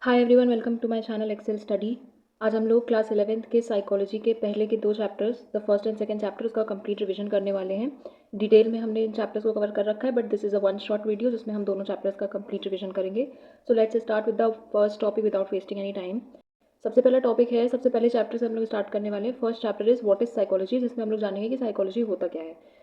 Hi everyone, welcome to my channel Excel Study. आज हम लोग क्लास 11th के साइकोलॉजी के पहले के 2 chapters, the first and second chapter, उसका कंप्लीट रिवीजन करने वाले हैं। डिटेल में हमने इन चैप्टर्स को कवर कर रखा है, but this is a one short video जिसमें हम दोनों चैप्टर्स का कंप्लीट रिवीजन करेंगे। So let's start with the first topic without wasting any time. सबसे पहला टॉपिक है, सबसे पहले चैप्टर से हम लोग स्टार्ट करने वाले हैं। First chapter is what is psychology, जिसमें हम लोग जानेंगे कि साइकोलॉजी होता क्या है।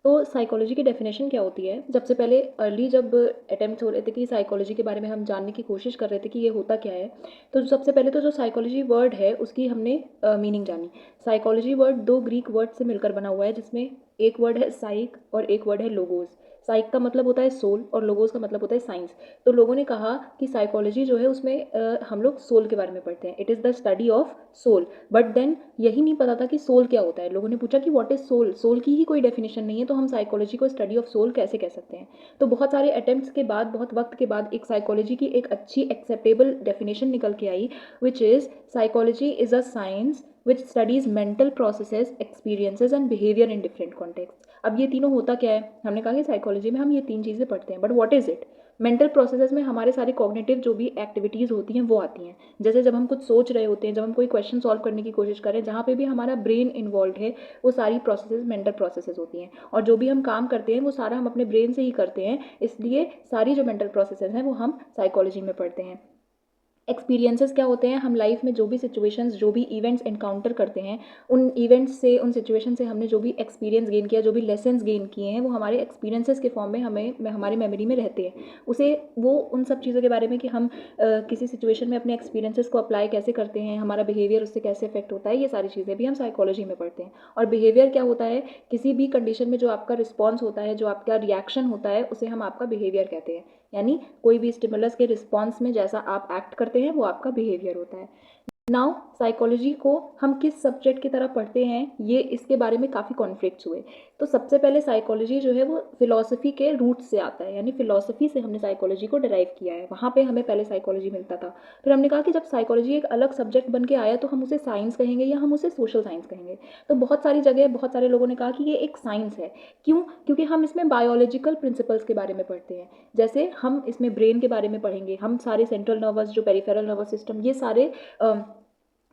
तो साइकोलॉजी की डेफिनेशन क्या होती है? सबसे पहले अर्ली जब अटेम्प्ट हो रहे थे कि साइकोलॉजी के बारे में हम जानने की कोशिश कर रहे थे कि ये होता क्या है, तो सबसे पहले तो जो साइकोलॉजी वर्ड है उसकी हमने मीनिंग जानी। साइकोलॉजी वर्ड 2 ग्रीक वर्ड से मिलकर बना हुआ है, जिसमें एक वर्ड है साइक और एक वर्ड है लोगोस। साइक का मतलब होता है सोल और लोगोस का मतलब होता है साइंस। तो लोगों ने कहा कि साइकोलॉजी जो है उसमें हम लोग सोल के बारे में पढ़ते हैं, it is the study of soul. But then यही नहीं पता था कि सोल क्या होता है। लोगों ने पूछा कि व्हाट इज सोल, सोल की ही कोई डेफिनेशन नहीं है, तो हम साइकोलॉजी को स्टडी ऑफ सोल कैसे कह सकते हैं। तो बहुत सारे अटेम्प्ट्स के बाद, बहुत वक्त के बाद एक साइकोलॉजी की एक अच्छी एक्सेप्टेबल डेफिनेशन निकल के आई, which is psychology is a science which studies mental processes, experiences and behaviour in different context. अब ये तीनों होता क्या है? हमने कहा कि साइकोलॉजी में हम ये 3 चीज़ें पढ़ते हैं, but what is it? Mental processes में हमारे सारे कॉग्निटिव जो भी एक्टिविटीज़ होती हैं वो आती हैं। जैसे जब हम कुछ सोच रहे होते हैं, जब हम कोई क्वेश्चन सॉल्व करने की कोशिश करें, जहाँ पे भी हमारा ब्रेन इन्वॉल्व है, वो सारी प्रोसेसेस मेंटल प्रोसेसेस होती हैं। और जो भी हम काम करते हैं वो सारा हम अपने ब्रेन से ही करते हैं, इसलिए सारी जो मेंटल प्रोसेसेस हैं वो हम साइकोलॉजी में पढ़ते हैं। एक्सपीरियंसेस क्या होते हैं? हम लाइफ में जो भी सिचुएशंस, जो भी इवेंट्स एनकाउंटर करते हैं, उन इवेंट्स से, उन सिचुएशन से हमने जो भी एक्सपीरियंस गेन किया, जो भी लेसन्स गेन किए हैं, वो हमारे एक्सपीरियंसेस के फॉर्म में हमारे मेमोरी में रहते हैं। उसे वो उन सब चीज़ों के बारे में कि हम किसी सिचुएशन में अपने एक्सपीरियंसेस को अप्लाई कैसे करते हैं, हमारा बिहेवियर उससे कैसे अफेक्ट होता है, ये सारी चीज़ें भी हम साइकोलॉजी में पढ़ते हैं। और बिहेवियर क्या होता है? किसी भी कंडीशन में जो आपका रिस्पॉन्स होता है, जो आपका रिएक्शन होता है, उसे हम आपका बिहेवियर कहते हैं। यानी कोई भी स्टिमुलस के रिस्पॉन्स में जैसा आप एक्ट करते हैं वो आपका बिहेवियर होता है। नाउ साइकोलॉजी को हम किस सब्जेक्ट की तरह पढ़ते हैं, ये इसके बारे में काफ़ी कॉन्फ्लिक्ट्स हुए। तो सबसे पहले साइकोलॉजी जो है वो फिलॉसफी के रूट से आता है, यानी फिलॉसफी से हमने साइकोलॉजी को डिराइव किया है, वहाँ पे हमें पहले साइकोलॉजी मिलता था। फिर हमने कहा कि जब साइकोलॉजी एक अलग सब्जेक्ट बन के आया तो हम उसे साइंस कहेंगे या हम उसे सोशल साइंस कहेंगे। तो बहुत सारी जगह बहुत सारे लोगों ने कहा कि ये एक साइंस है। क्यों? क्योंकि हम इसमें बायोलॉजिकल प्रिंसिपल्स के बारे में पढ़ते हैं। जैसे हम इसमें ब्रेन के बारे में पढ़ेंगे, हम सारे सेंट्रल नर्वस, जो पेरिफेरल नर्वस सिस्टम, ये सारे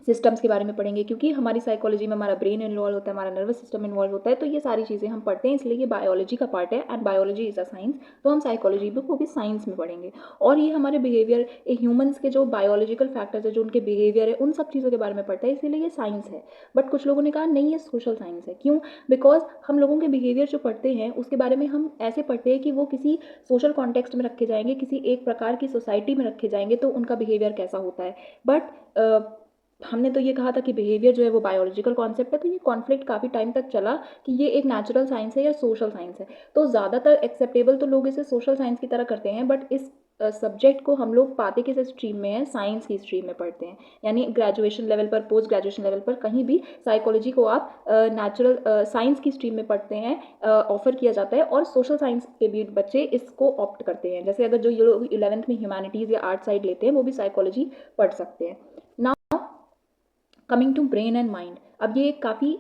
सिस्टम्स के बारे में पढ़ेंगे, क्योंकि हमारी साइकोलॉजी में हमारा ब्रेन इन्वॉल्व होता है, हमारा नर्वस सिस्टम इन्वॉल्व होता है। तो ये सारी चीज़ें हम पढ़ते हैं, इसलिए ये बायोलॉजी का पार्ट है and biology is a science. तो हम साइकोलॉजी को भी साइंस में पढ़ेंगे। और ये हमारे बिहेवियर, ह्यूमंस के जो बायोलॉजिकल फैक्टर्स है, जो उनके बिहेवियर है, उन सब चीज़ों के बारे में पढ़ता है, इसीलिए ये साइंस है। बट कुछ लोगों ने कहा नहीं, ये सोशल साइंस है। क्यों? बिकॉज हम लोगों के बिहेवियर जो पढ़ते हैं उसके बारे में हम ऐसे पढ़ते हैं कि वो किसी सोशल कॉन्टेक्स्ट में रखे जाएंगे, किसी एक प्रकार की सोसाइटी में रखे जाएंगे, तो उनका बिहेवियर कैसा होता है। बट हमने तो ये कहा था कि बिहेवियर जो है वो बायोलॉजिकल कॉन्सेप्ट है, तो ये कॉन्फ्लिक्ट काफ़ी टाइम तक चला कि ये एक नेचुरल साइंस है या सोशल साइंस है। तो ज़्यादातर एक्सेप्टेबल तो लोग इसे सोशल साइंस की तरह करते हैं, बट इस सब्जेक्ट को हम लोग पाते किस स्ट्रीम में है? साइंस की स्ट्रीम में पढ़ते हैं। यानी ग्रेजुएशन लेवल पर, पोस्ट ग्रेजुएशन लेवल पर, कहीं भी साइकोलॉजी को आप नेचुरल साइंस की स्ट्रीम में पढ़ते हैं, ऑफर किया जाता है। और सोशल साइंस के भी बच्चे इसको ऑप्ट करते हैं। जैसे अगर जो ये लोग 11th में ह्यूमैनिटीज़ या आर्ट साइड लेते हैं, वो भी साइकोलॉजी पढ़ सकते हैं। Coming to brain and mind, अब ये एक काफ़ी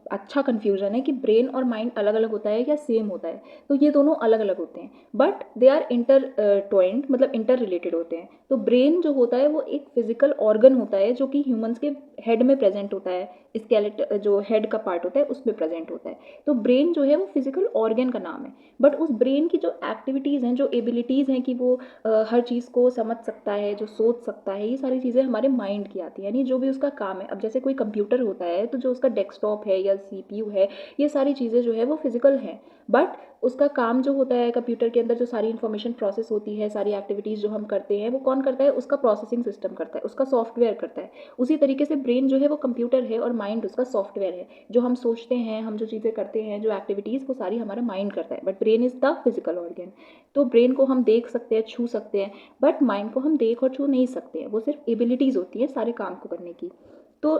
अच्छा कन्फ्यूजन है कि ब्रेन और माइंड अलग अलग होता है या सेम होता है। तो ये दोनों अलग अलग होते हैं, but they are intertwined, मतलब इंटर रिलेटेड होते हैं। तो ब्रेन जो होता है वो एक फिजिकल ऑर्गन होता है, जो कि ह्यूमंस के हेड में प्रेजेंट होता है, स्केलेटन जो हेड का पार्ट होता है उसमें प्रेजेंट होता है। तो ब्रेन जो है वो फिजिकल ऑर्गन का नाम है। बट उस ब्रेन की जो एक्टिविटीज़ हैं, जो एबिलिटीज़ हैं कि वो हर चीज़ को समझ सकता है, जो सोच सकता है, ये सारी चीज़ें हमारे माइंड की आती हैं, यानी जो भी उसका काम है। अब जैसे कोई कंप्यूटर होता है, तो जो उसका डेस्कटॉप है या सीपीयू है, ये सारी चीज़ें जो है वो फिजिकल हैं। बट उसका काम जो होता है, कंप्यूटर के अंदर जो सारी इन्फॉर्मेशन प्रोसेस होती है, सारी एक्टिविटीज़ जो हम करते हैं, वो कौन करता है? उसका प्रोसेसिंग सिस्टम करता है, उसका सॉफ्टवेयर करता है। उसी तरीके से ब्रेन जो है वो कंप्यूटर है और माइंड उसका सॉफ्टवेयर है। जो हम सोचते हैं, हम जो चीज़ें करते हैं, जो एक्टिविटीज़, वो सारी हमारा माइंड करता है। But brain is the physical organ. तो ब्रेन को हम देख सकते हैं, छू सकते हैं, बट माइंड को हम देख और छू नहीं सकते हैं। वो सिर्फ एबिलिटीज़ होती हैं सारे काम को करने की। तो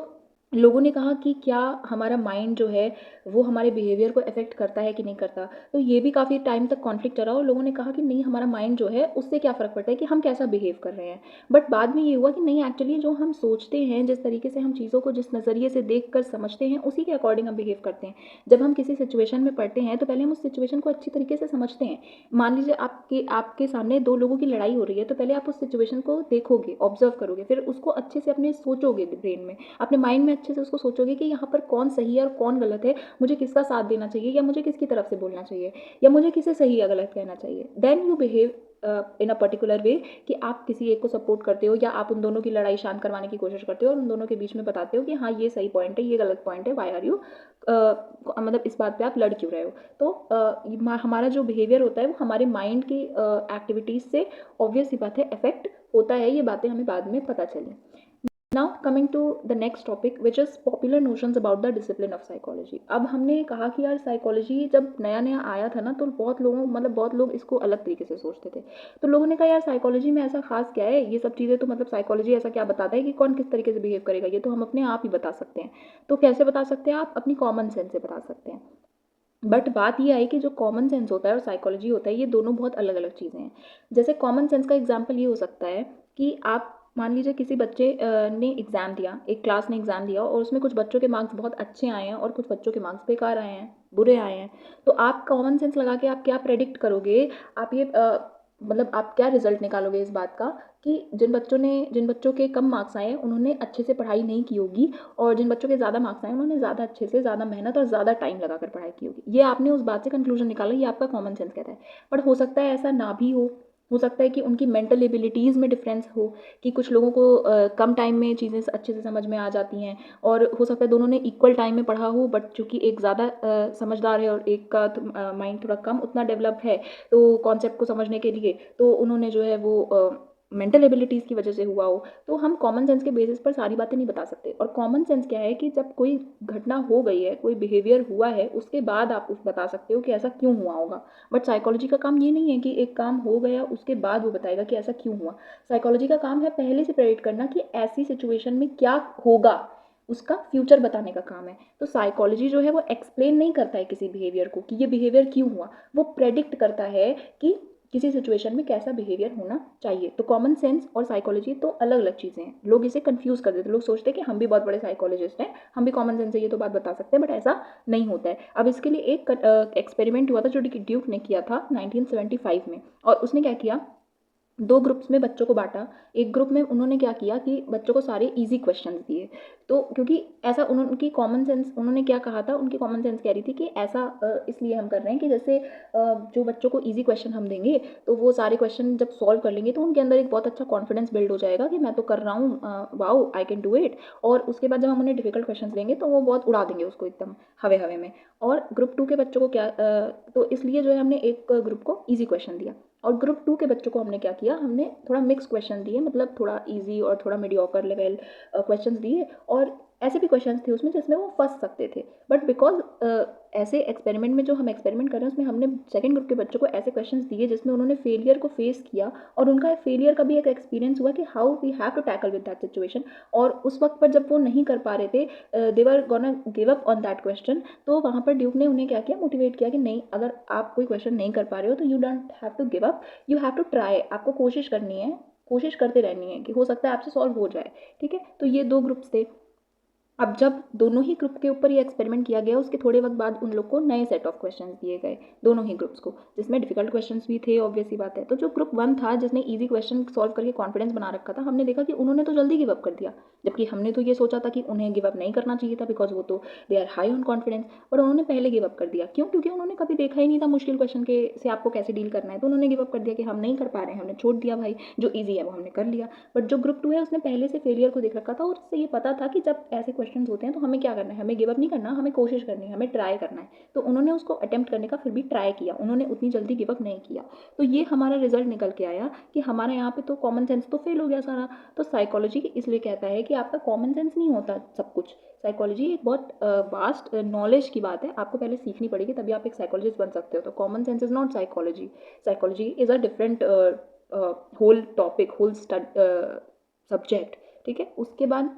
लोगों ने कहा कि क्या हमारा माइंड जो है वो हमारे बिहेवियर को अफेक्ट करता है कि नहीं करता। तो ये भी काफ़ी टाइम तक कॉन्फ्लिक्ट चला और लोगों ने कहा कि नहीं, हमारा माइंड जो है उससे क्या फ़र्क पड़ता है कि हम कैसा बिहेव कर रहे हैं। बट बाद में ये हुआ कि नहीं, एक्चुअली जो हम सोचते हैं, जिस तरीके से हम चीज़ों को जिस नज़रिए से देख कर समझते हैं, उसी के अकॉर्डिंग हम बिहेव करते हैं। जब हम किसी सिचुएशन में पढ़ते हैं तो पहले हम उस सिचुएशन को अच्छी तरीके से समझते हैं। मान लीजिए आपके आपके सामने दो लोगों की लड़ाई हो रही है, तो पहले आप उस सिचुएशन को देखोगे, ऑब्जर्व करोगे, फिर उसको अच्छे से अपने सोचोगे ब्रेन में, अपने माइंड में अच्छे से उसको सोचोगे कि यहाँ पर कौन सही है और कौन गलत है, मुझे किसका साथ देना चाहिए या मुझे किसकी तरफ से बोलना चाहिए या मुझे किसे सही या गलत कहना चाहिए। Then you behave in a particular way कि आप किसी एक को सपोर्ट करते हो या आप उन दोनों की लड़ाई शांत करवाने की कोशिश करते हो और उन दोनों के बीच में बताते हो कि हाँ, ये सही पॉइंट है, ये गलत पॉइंट है, वाई आर यू मतलब इस बात पे आप लड़ क्यों रहे हो। तो हमारा जो बिहेवियर होता है वो हमारे माइंड की एक्टिविटीज़ से ऑब्वियस सी बात है अफेक्ट होता है। ये बातें हमें बाद में पता चली। Now coming to the next topic which is popular notions about the discipline of psychology. अब हमने कहा कि यार साइकोलॉजी जब नया नया आया था ना, तो बहुत लोग इसको अलग तरीके से सोचते थे। तो लोगों ने कहा यार साइकोलॉजी में ऐसा खास क्या है, ये सब चीज़ें तो मतलब साइकोलॉजी ऐसा क्या बताता है कि कौन किस तरीके से बिहेव करेगा, ये तो हम अपने आप ही बता सकते हैं। तो कैसे बता सकते हैं? आप अपनी कॉमन सेंस से बता सकते हैं। बट बात ये आई कि जो कॉमन सेंस होता है और साइकोलॉजी होता है, ये दोनों बहुत अलग अलग चीज़ें हैं। जैसे कॉमन सेंस का एग्जाम्पल ये हो सकता है कि आप मान लीजिए किसी बच्चे ने एग्ज़ाम दिया, एक क्लास ने एग्ज़ाम दिया और उसमें कुछ बच्चों के मार्क्स बहुत अच्छे आए हैं और कुछ बच्चों के मार्क्स बेकार आए हैं, बुरे आए हैं। तो आप कॉमन सेंस लगा के आप क्या प्रेडिक्ट करोगे? आप ये मतलब आप क्या रिजल्ट निकालोगे इस बात का कि जिन बच्चों के कम मार्क्स आए हैं उन्होंने अच्छे से पढ़ाई नहीं की होगी और जिन बच्चों के ज़्यादा मार्क्स आए उन्होंने ज़्यादा अच्छे से ज़्यादा मेहनत और ज़्यादा टाइम लगाकर पढ़ाई की होगी। ये आपने उस बात से कंक्लूजन निकाला, ये आपका कॉमन सेंस कहता है। बट हो सकता है ऐसा ना भी हो सकता है कि उनकी मेंटल एबिलिटीज़ में डिफरेंस हो, कि कुछ लोगों को कम टाइम में चीज़ें अच्छे से समझ में आ जाती हैं और हो सकता है दोनों ने इक्वल टाइम में पढ़ा हो, बट चूंकि एक ज़्यादा समझदार है और एक का माइंड थोड़ा कम उतना डेवलप है तो कॉन्सेप्ट को समझने के लिए, तो उन्होंने जो है वो मेंटल एबिलिटीज़ की वजह से हुआ हो। तो हम कॉमन सेंस के बेसिस पर सारी बातें नहीं बता सकते। और कॉमन सेंस क्या है कि जब कोई घटना हो गई है, कोई बिहेवियर हुआ है, उसके बाद आप उस बता सकते हो कि ऐसा क्यों हुआ होगा। बट साइकोलॉजी का काम ये नहीं है कि एक काम हो गया उसके बाद वो बताएगा कि ऐसा क्यों हुआ। साइकोलॉजी का काम है पहले से प्रेडिक्ट करना कि ऐसी सिचुएशन में क्या होगा, उसका फ्यूचर बताने का काम है। तो साइकोलॉजी जो है वो एक्सप्लेन नहीं करता है किसी बिहेवियर को कि ये बिहेवियर क्यों हुआ, वो प्रेडिक्ट करता है कि किसी सिचुएशन में कैसा बिहेवियर होना चाहिए। तो कॉमन सेंस और साइकोलॉजी तो अलग अलग चीज़ें हैं। लोग इसे कंफ्यूज कर देते हैं। लोग सोचते हैं कि हम भी बहुत बड़े साइकोलॉजिस्ट हैं, हम भी कॉमन सेंस से ये तो बात बता सकते हैं, बट ऐसा नहीं होता है। अब इसके लिए एक एक्सपेरिमेंट हुआ था जो ड्यूक ने किया था 1975 में। और उसने क्या किया, दो ग्रुप्स में बच्चों को बांटा। एक ग्रुप में उन्होंने क्या किया कि बच्चों को सारे इजी क्वेश्चंस दिए। तो क्योंकि ऐसा उनकी कॉमन सेंस, उन्होंने क्या कहा था, उनकी कॉमन सेंस कह रही थी कि ऐसा इसलिए हम कर रहे हैं कि जैसे जो बच्चों को इजी क्वेश्चन हम देंगे तो वो सारे क्वेश्चन जब सॉल्व कर लेंगे तो उनके अंदर एक बहुत अच्छा कॉन्फिडेंस बिल्ड हो जाएगा कि मैं तो कर रहा हूँ, wow I can do it. और उसके बाद जब हम उन्हें डिफिकल्ट क्वेश्चन देंगे तो वो बहुत उड़ा देंगे उसको एकदम हवे हवे में। और ग्रुप टू के बच्चों को क्या तो इसलिए जो है हमने एक ग्रुप को ईजी क्वेश्चन दिया और ग्रुप टू के बच्चों को हमने क्या किया, हमने थोड़ा मिक्स क्वेश्चन दिए, मतलब थोड़ा इजी और थोड़ा मीडियोकर लेवल क्वेश्चंस दिए। और ऐसे भी क्वेश्चंस थे उसमें जिसमें वो फंस सकते थे। बट बिकॉज ऐसे एक्सपेरिमेंट में जो हम एक्सपेरिमेंट कर रहे हैं उसमें हमने सेकंड ग्रुप के बच्चों को ऐसे क्वेश्चंस दिए जिसमें उन्होंने फेलियर को फेस किया और उनका फेलियर का भी एक एक्सपीरियंस हुआ कि how we have to tackle with that situation. और उस वक्त पर जब वो नहीं कर पा रहे थे, they were gonna give up on that question, तो वहाँ पर ड्यूक ने उन्हें क्या किया, मोटिवेट किया कि नहीं, अगर आप कोई क्वेश्चन नहीं कर पा रहे हो तो you don't have to give up, you have to try. आपको कोशिश करनी है, कोशिश करते रहनी है कि हो सकता है आपसे सॉल्व हो जाए। ठीक है, तो ये दो ग्रुप्स थे। अब जब दोनों ही ग्रुप के ऊपर ये एक्सपेरिमेंट किया गया उसके थोड़े वक्त बाद उन लोग को नए सेट ऑफ क्वेश्चंस दिए गए, दोनों ही ग्रुप्स को, जिसमें डिफिकल्ट क्वेश्चंस भी थे, ऑब्वियस सी बात है। तो जो ग्रुप वन था जिसने इजी क्वेश्चन सॉल्व करके कॉन्फिडेंस बना रखा था, हमने देखा कि उन्होंने तो जल्दी गिव अप कर दिया, जबकि हमने तो ये सोचा था कि उन्हें गिव अप नहीं करना चाहिए था बिकॉज वो तो they are high on confidence. But उन्होंने पहले गिव अप कर दिया। क्यों? क्योंकि उन्होंने कभी देखा ही नहीं था मुश्किल क्वेश्चन के से आपको कैसे डील करना है। तो उन्होंने गिव अप कर दिया कि हम नहीं कर पा रहे हैं, हमने छोड़ दिया भाई, जो ईजी है वो हमने कर लिया। बट जो ग्रुप टू है उसने पहले से फेलियर को देख रखा था और उससे ये पता था कि जब ऐसे क्वेश्चन होते हैं तो हमें क्या करना है, हमें गिव अप नहीं करना, हमें कोशिश करनी है, हमें ट्राई करना है। तो उन्होंने उसको अटेम्प्ट करने का फिर भी ट्राई किया, उन्होंने उतनी जल्दी गिव अप नहीं किया। तो ये हमारा रिजल्ट निकल के आया कि हमारे यहाँ पे तो कॉमन सेंस तो फेल हो गया सारा। तो साइकोलॉजी इसलिए कहता है कि आपका कॉमन सेंस नहीं होता सब कुछ। साइकोलॉजी एक बहुत वास्ट नॉलेज की बात है, आपको पहले सीखनी पड़ेगी तभी आप एक साइकोलॉजिस्ट बन सकते हो। तो common sense is not psychology, psychology is a different whole topic, whole subject. ठीक है, उसके बाद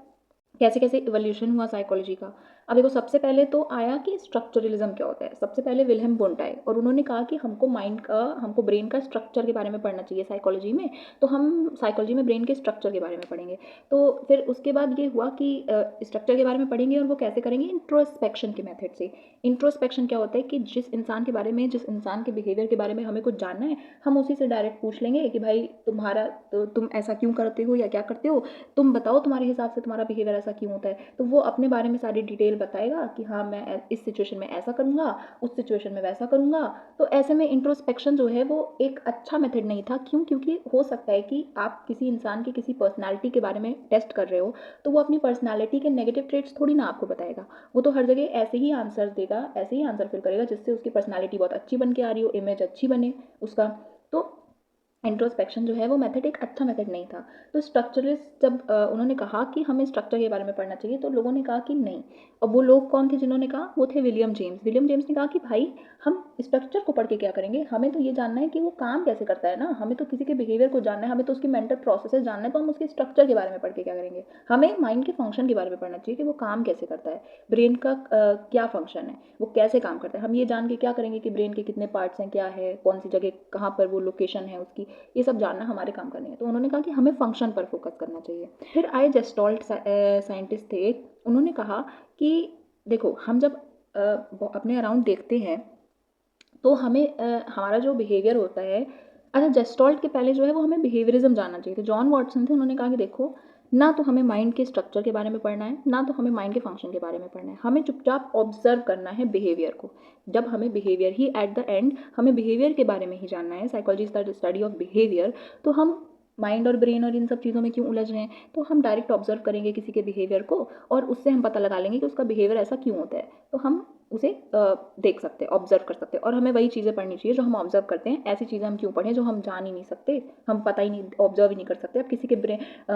कैसे कैसे इवोल्यूशन हुआ साइकोलॉजी का। अब देखो, सबसे पहले तो आया कि स्ट्रक्चरलिज्म क्या होता है। सबसे पहले विल्हेम वुंट आए और उन्होंने कहा कि हमको ब्रेन का स्ट्रक्चर के बारे में पढ़ना चाहिए साइकोलॉजी में, तो हम साइकोलॉजी में ब्रेन के स्ट्रक्चर के बारे में पढ़ेंगे। तो फिर उसके बाद ये हुआ कि स्ट्रक्चर के बारे में पढ़ेंगे और वो कैसे करेंगे, इंट्रोस्पेक्शन के मेथड से। इंट्रोस्पेक्शन क्या होता है कि जिस इंसान के बारे में, जिस इंसान के बिहेवियर के बारे में हमें कुछ जानना है, हम उसी से डायरेक्ट पूछ लेंगे कि भाई तुम ऐसा क्यों करते हो या क्या करते हो, तुम बताओ तुम्हारे हिसाब से तुम्हारा बिहेवियर ऐसा क्यों होता है। तो वो अपने बारे में सारी डिटेल बताएगा कि हाँ मैं इस सिचुएशन में ऐसा करूँगा, उस सिचुएशन में वैसा करूँगा। तो ऐसे में इंट्रोस्पेक्शन जो है वो एक अच्छा मेथड नहीं था। क्यों? क्योंकि हो सकता है कि आप किसी इंसान की किसी पर्सनैलिटी के बारे में टेस्ट कर रहे हो, तो वो अपनी पर्सनैलिटी के नेगेटिव ट्रेट्स थोड़ी ना आपको बताएगा। वो तो हर जगह ऐसे ही आंसर देगा, ऐसे ही आंसर फिल करेगा जिससे उसकी पर्सनैलिटी बहुत अच्छी बन के आ रही हो, इमेज अच्छी बने उसका। तो इंट्रोस्पेक्शन जो है वो मेथड एक अच्छा मेथड नहीं था। तो स्ट्रक्चरलिस्ट जब उन्होंने कहा कि हमें स्ट्रक्चर के बारे में पढ़ना चाहिए, तो लोगों ने कहा कि नहीं। और वो लोग कौन थे जिन्होंने कहा? वो थे विलियम जेम्स। विलियम जेम्स ने कहा कि भाई हम स्ट्रक्चर को पढ़ के क्या करेंगे, हमें तो ये जानना है कि वो काम कैसे करता है ना, हमें तो किसी के बिहेवियर को जानना है, हमें तो उसकी मेंटल प्रोसेसेस जानना है, तो हम उसके स्ट्रक्चर के बारे में पढ़ के क्या करेंगे। हमें माइंड के फंक्शन के बारे में पढ़ना चाहिए कि वो काम कैसे करता है, ब्रेन का क्या फंक्शन है, वो कैसे काम करता है। हम ये जान के क्या करेंगे कि ब्रेन के कितने पार्ट्स हैं, क्या है, कौन सी जगह, कहाँ पर वो लोकेशन है उसकी, ये सब जानना हमारे काम का नहीं है। तो उन्होंने कहा कि हमें फंक्शन पर फोकस करना चाहिए। फिर आए जेस्टॉल्ट साइंटिस्ट थे। उन्होंने कहा कि देखो, हम जब अपने अराउंड देखते हैं तो हमें हमारा जो बिहेवियर होता है, अच्छा जेस्टॉल्ट के पहले जो है वो हमें बिहेवियरिज्म जानना चाहिए। तो जॉन वॉटसन थे, उन्होंने कहा कि देखो, ना तो हमें माइंड के स्ट्रक्चर के बारे में पढ़ना है, ना तो हमें माइंड के फंक्शन के बारे में पढ़ना है, हमें चुपचाप ऑब्जर्व करना है बिहेवियर को। जब हमें behaviour he at the end, हमें बिहेवियर के बारे में ही जानना है, psychology is the study of behaviour. तो हम माइंड और ब्रेन और इन सब चीज़ों में क्यों उलझ रहे हैं? तो हम डायरेक्ट ऑब्जर्व करेंगे किसी के बिहेवियर को और उससे हम पता लगा लेंगे कि उसका बिहेवियर ऐसा क्यों होता है। तो हम उसे देख सकते हैं, ऑब्जर्व कर सकते हैं। और हमें वही चीज़ें पढ़नी चाहिए जो हम ऑब्जर्व करते हैं। ऐसी चीज़ें हम क्यों पढ़ें जो हम जान ही नहीं सकते, हम पता ही नहीं, ऑब्जर्व ही नहीं कर सकते। अब किसी के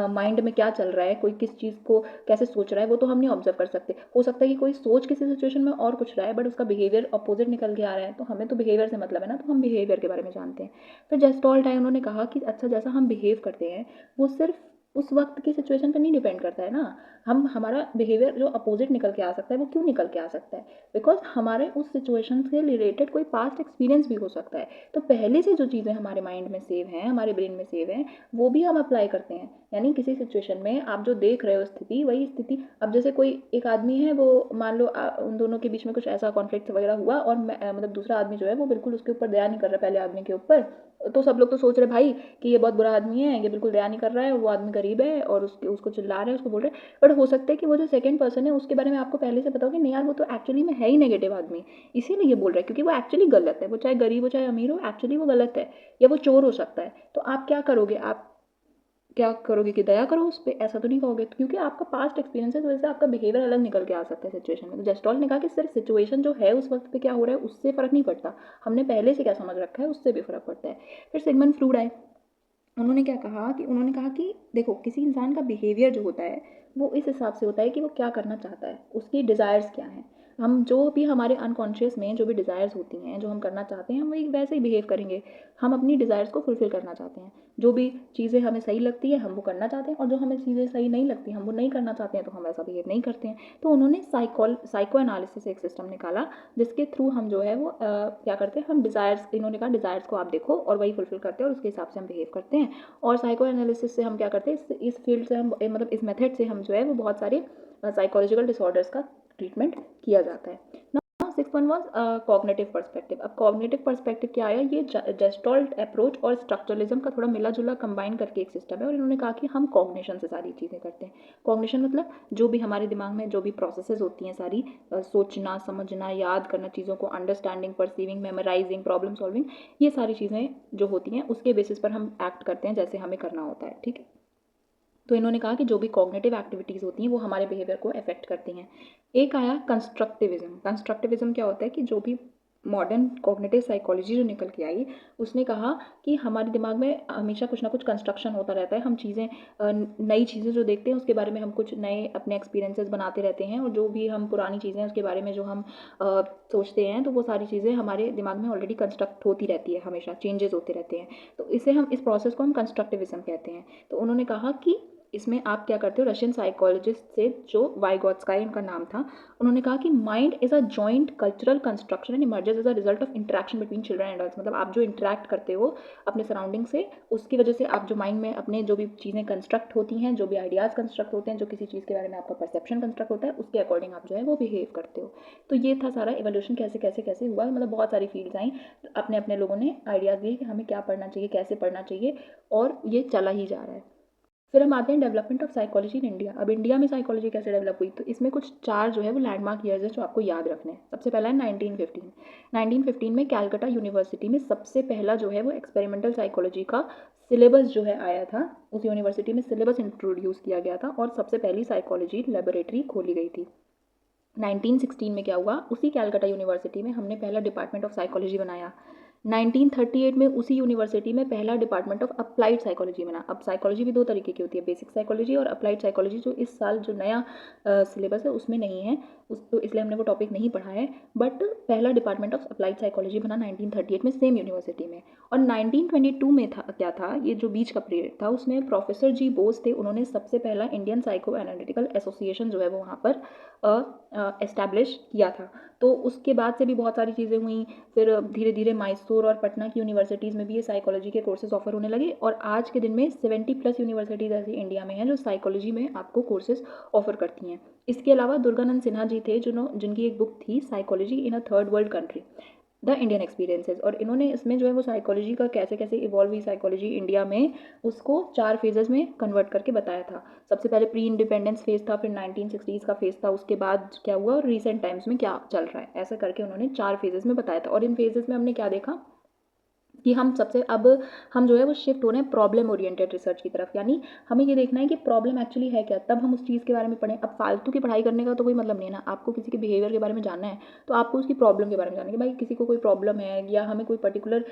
माइंड में क्या चल रहा है, कोई किस चीज़ को कैसे सोच रहा है, वो तो हम नहीं ऑब्जर्व कर सकते। हो सकता है कि कोई सोच किसी सिचुएशन में और कुछ रहा है, बट उसका बिहेवियर अपोजिट निकल के आ रहा है। तो हमें तो बिहेवियर से मतलब है ना, तो हम बिहेवियर के बारे में जानते हैं। फिर जेस्टॉल्ट आए, उन्होंने कहा कि अच्छा, जैसा हम बिहेव करते हैं वो सिर्फ उस वक्त की सिचुएशन पर नहीं डिपेंड करता है ना। हमारा बिहेवियर जो अपोजिट निकल के आ सकता है, वो क्यों निकल के आ सकता है? बिकॉज हमारे उस सिचुएशन से रिलेटेड कोई पास्ट एक्सपीरियंस भी हो सकता है। तो पहले से जो चीज़ें हमारे माइंड में सेव हैं, हमारे ब्रेन में सेव हैं, वो भी हम अप्लाई करते हैं। यानी किसी सिचुएशन में आप जो देख रहे हो स्थिति, वही स्थिति, अब जैसे कोई एक आदमी है, वो मान लो उन दोनों के बीच में कुछ ऐसा कॉन्फ्लिक्ट वगैरह हुआ और मतलब दूसरा आदमी जो है वो बिल्कुल उसके ऊपर दया नहीं कर रहा पहले आदमी के ऊपर। तो सब लोग तो सोच रहे भाई कि ये बहुत बुरा आदमी है, ये बिल्कुल दया नहीं कर रहा है, और वो आदमी गरीब है और उसको चिल्ला रहे हैं, उसको बोल रहे हैं। बट हो सकता है कि वो जो सेकंड पर्सन है उसके बारे में आपको पहले से पता हो कि नहीं यार, वो तो एक्चुअली में है ही नेगेटिव आदमी, इसीलिए ये बोल रहा है, क्योंकि वो एक्चुअली गलत है। वो चाहे गरीब हो चाहे अमीर हो, एक्चुअली वो गलत है, या वो चोर हो सकता है। तो आप क्या करोगे कि दया करो उस पर? ऐसा तो नहीं कहोगे, क्योंकि आपका पास्ट एक्सपीरियंस है, तो वजह से आपका बिहेवियर अलग निकल के आ सकता है सिचुएशन में। तो जेस्टॉल ने कहा कि सिर्फ सिचुएशन जो है उस वक्त पे क्या हो रहा है उससे फ़र्क नहीं पड़ता, हमने पहले से क्या समझ रखा है उससे भी फ़र्क पड़ता है। फिर सिगमंड फ्रूड आए। उन्होंने कहा कि देखो, किसी इंसान का बिहेवियर जो होता है वो इस हिसाब से होता है कि वो क्या करना चाहता है, उसकी डिज़ायर्स क्या हैं। हम जो भी हमारे अनकॉन्शियस में जो भी डिज़ायर्स होती हैं, जो हम करना चाहते हैं, हम वही वैसे ही बिहेव करेंगे। हम अपनी डिज़ायर्स को फुलफ़िल करना चाहते हैं। जो भी चीज़ें हमें सही लगती है हम वो करना चाहते हैं, और जो हमें चीज़ें सही नहीं लगती, हम वो नहीं करना चाहते हैं, तो हम वैसा बिहेव नहीं करते हैं। तो उन्होंने साइको एनालिसिस एक सिस्टम निकाला जिसके थ्रू हम जो है वो क्या करते हैं, हम डिज़ायर्स, इन्होंने कहा डिज़ायर्स को आप देखो और वही फुलफ़िल करते हैं और उसके हिसाब से हम बिहेव करते हैं। और साइको एनालिसिस से हम क्या करते हैं, इस फील्ड से हम मतलब इस मेथड से हम जो है वो बहुत सारे साइकोलॉजिकल डिसऑर्डर्स का ट्रीटमेंट किया जाता है ना। Six one was cognitive perspective. अब कॉग्निटिव पर्सपेक्टिव क्या आया, ये जेस्टॉल्ट अप्रोच और स्ट्रक्चरलिज्म का थोड़ा मिला जुला कंबाइन करके एक सिस्टम है। और इन्होंने कहा कि हम कॉग्निशन से सारी चीज़ें करते हैं। कॉग्निशन मतलब जो भी हमारे दिमाग में जो भी प्रोसेसेस होती हैं सारी, सोचना, समझना, याद करना चीज़ों को, understanding, perceiving, memorising, problem solving, ये सारी चीज़ें जो होती हैं उसके बेसिस पर हम एक्ट करते हैं जैसे हमें करना होता है। ठीक है। तो इन्होंने कहा कि जो भी कॉग्निटिव एक्टिविटीज़ होती हैं वो हमारे बिहेवियर को अफेक्ट करती हैं। एक आया कंस्ट्रक्टिविज्म। कंस्ट्रक्टिविज्म क्या होता है कि जो भी मॉडर्न कॉग्निटिव साइकोलॉजी जो निकल के आई, उसने कहा कि हमारे दिमाग में हमेशा कुछ ना कुछ कंस्ट्रक्शन होता रहता है। हम चीज़ें, नई चीज़ें जो देखते हैं उसके बारे में हम कुछ नए अपने एक्सपीरियंसेस बनाते रहते हैं, और जो भी हम पुरानी चीज़ें हैं उसके बारे में जो हम सोचते हैं, तो वो सारी चीज़ें हमारे दिमाग में ऑलरेडी कंस्ट्रक्ट होती रहती है, हमेशा चेंजेस होते रहते हैं। तो इसे हम, इस प्रोसेस को हम कंस्ट्रक्टिविज्म कहते हैं। तो उन्होंने कहा कि इसमें आप क्या करते हो, रशियन साइकोलॉजिस्ट से जो वाइगोत्स्काई उनका नाम था, उन्होंने कहा कि mind is a joint cultural construction and emerges as a result of interaction between children and adults. मतलब आप जो इंटरेक्ट करते हो अपने सराउंडिंग से, उसकी वजह से आप जो माइंड में अपने जो भी चीज़ें कंस्ट्रक्ट होती हैं, जो भी आइडियाज़ कंस्ट्रक्ट होते हैं, जो किसी चीज़ के बारे में आपका परसेप्शन कंस्ट्रक्ट होता है, उसके अकॉर्डिंग आप जो है वो बिहेव करते हो। तो ये था सारा इवोल्यूशन कैसे कैसे कैसे हुआ, मतलब बहुत सारी फील्ड्स आई, अपने अपने लोगों ने आइडियाज़ दिए कि हमें क्या पढ़ना चाहिए, कैसे पढ़ना चाहिए, और ये चला ही जा रहा है। फिर हम आते हैं development of psychology in India. अब इंडिया में साइकोलॉजी कैसे डेवलप हुई, तो इसमें कुछ 4 जो है वो लैंडमार्क ईयर्स है जो आपको याद रखने हैं। सबसे पहला है 1915। 1915 में कैलकाटा यूनिवर्सिटी में सबसे पहला जो है वो एक्सपेरिमेंटल साइकोलॉजी का सिलेबस जो है आया था। उस यूनिवर्सिटी में सिलेबस इंट्रोड्यूस किया गया था और सबसे पहली साइकोलॉजी लेबोरेटरी खोली गई थी। 1916 में क्या हुआ, उसी कैलकाटा यूनिवर्सिटी में हमने पहला डिपार्टमेंट ऑफ साइकोलॉजी बनाया। 1938 में उसी यूनिवर्सिटी में पहला डिपार्टमेंट ऑफ अप्लाइड साइकोलॉजी बना। अब साइकोलॉजी भी 2 तरीके की होती है, बेसिक साइकोलॉजी और अप्लाइड साइकोलॉजी, जो इस साल जो नया सिलेबस है उसमें नहीं है, उस तो इसलिए हमने वो टॉपिक नहीं पढ़ा है। बट पहला डिपार्टमेंट ऑफ अप्लाइड साइकोलॉजी बना 1938 में सेम यूनिवर्सिटी में। और 1922 में था क्या था, ये जो बीच का पीरियड था, उसमें प्रोफेसर जी बोस थे, उन्होंने सबसे पहला इंडियन साइको एनालिटिकल एसोसिएशन जो है वो वहाँ पर एस्टैब्लिश किया था। तो उसके बाद से भी बहुत सारी चीज़ें हुई। फिर धीरे धीरे मैसूर और पटना की यूनिवर्सिटीज़ में भी ये साइकोलॉजी के कोर्सेज ऑफर होने लगे, और आज के दिन में 70+ यूनिवर्सिटीज़ ऐसी इंडिया में हैं जो साइकोलॉजी में आपको कोर्सेज ऑफर करती हैं। इसके अलावा दुर्गानंद सिन्हा जी थे, जिनकी एक बुक थी psychology in a third world country, the Indian experiences, और इन्होंने इसमें जो है वो साइकोलॉजी का कैसे कैसे इवॉल्व हुई साइकोलॉजी इंडिया में, उसको 4 फेजेस में कन्वर्ट करके बताया था। सबसे पहले प्री इंडिपेंडेंस फेज था, फिर 1960s का फेज था, उसके बाद क्या हुआ और रिसेंट टाइम्स में क्या चल रहा है, ऐसा करके उन्होंने 4 फेजेस में बताया था। और इन फेजेस में हमने क्या देखा कि हम जो है वो शिफ्ट हो रहे हैं प्रॉब्लम ओरिएंटेड रिसर्च की तरफ, यानी हमें ये देखना है कि प्रॉब्लम एक्चुअली है क्या, तब हम उस चीज़ के बारे में पढ़ें। अब फालतू की पढ़ाई करने का तो कोई मतलब नहीं है ना, आपको किसी के बिहेवियर के बारे में जानना है तो आपको उसकी प्रॉब्लम के बारे में जानना है कि भाई किसी को कोई प्रॉब्लम है, या हमें कोई पर्टिकुलर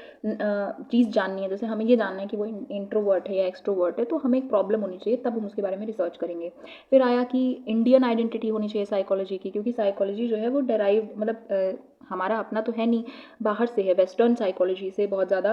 चीज़ जाननी है। जैसे हमें ये जानना है कि वो इंट्रोवर्ट है या एक्सट्रोवर्ट है, तो हमें एक प्रॉब्लम होनी चाहिए, तब हम उसके बारे में रिसर्च करेंगे। फिर आया कि इंडियन आइडेंटिटी होनी चाहिए साइकोलॉजी की, क्योंकि साइकोलॉजी जो है वो डेराइव, मतलब हमारा अपना तो है नहीं, बाहर से है, वेस्टर्न साइकोलॉजी से बहुत ज़्यादा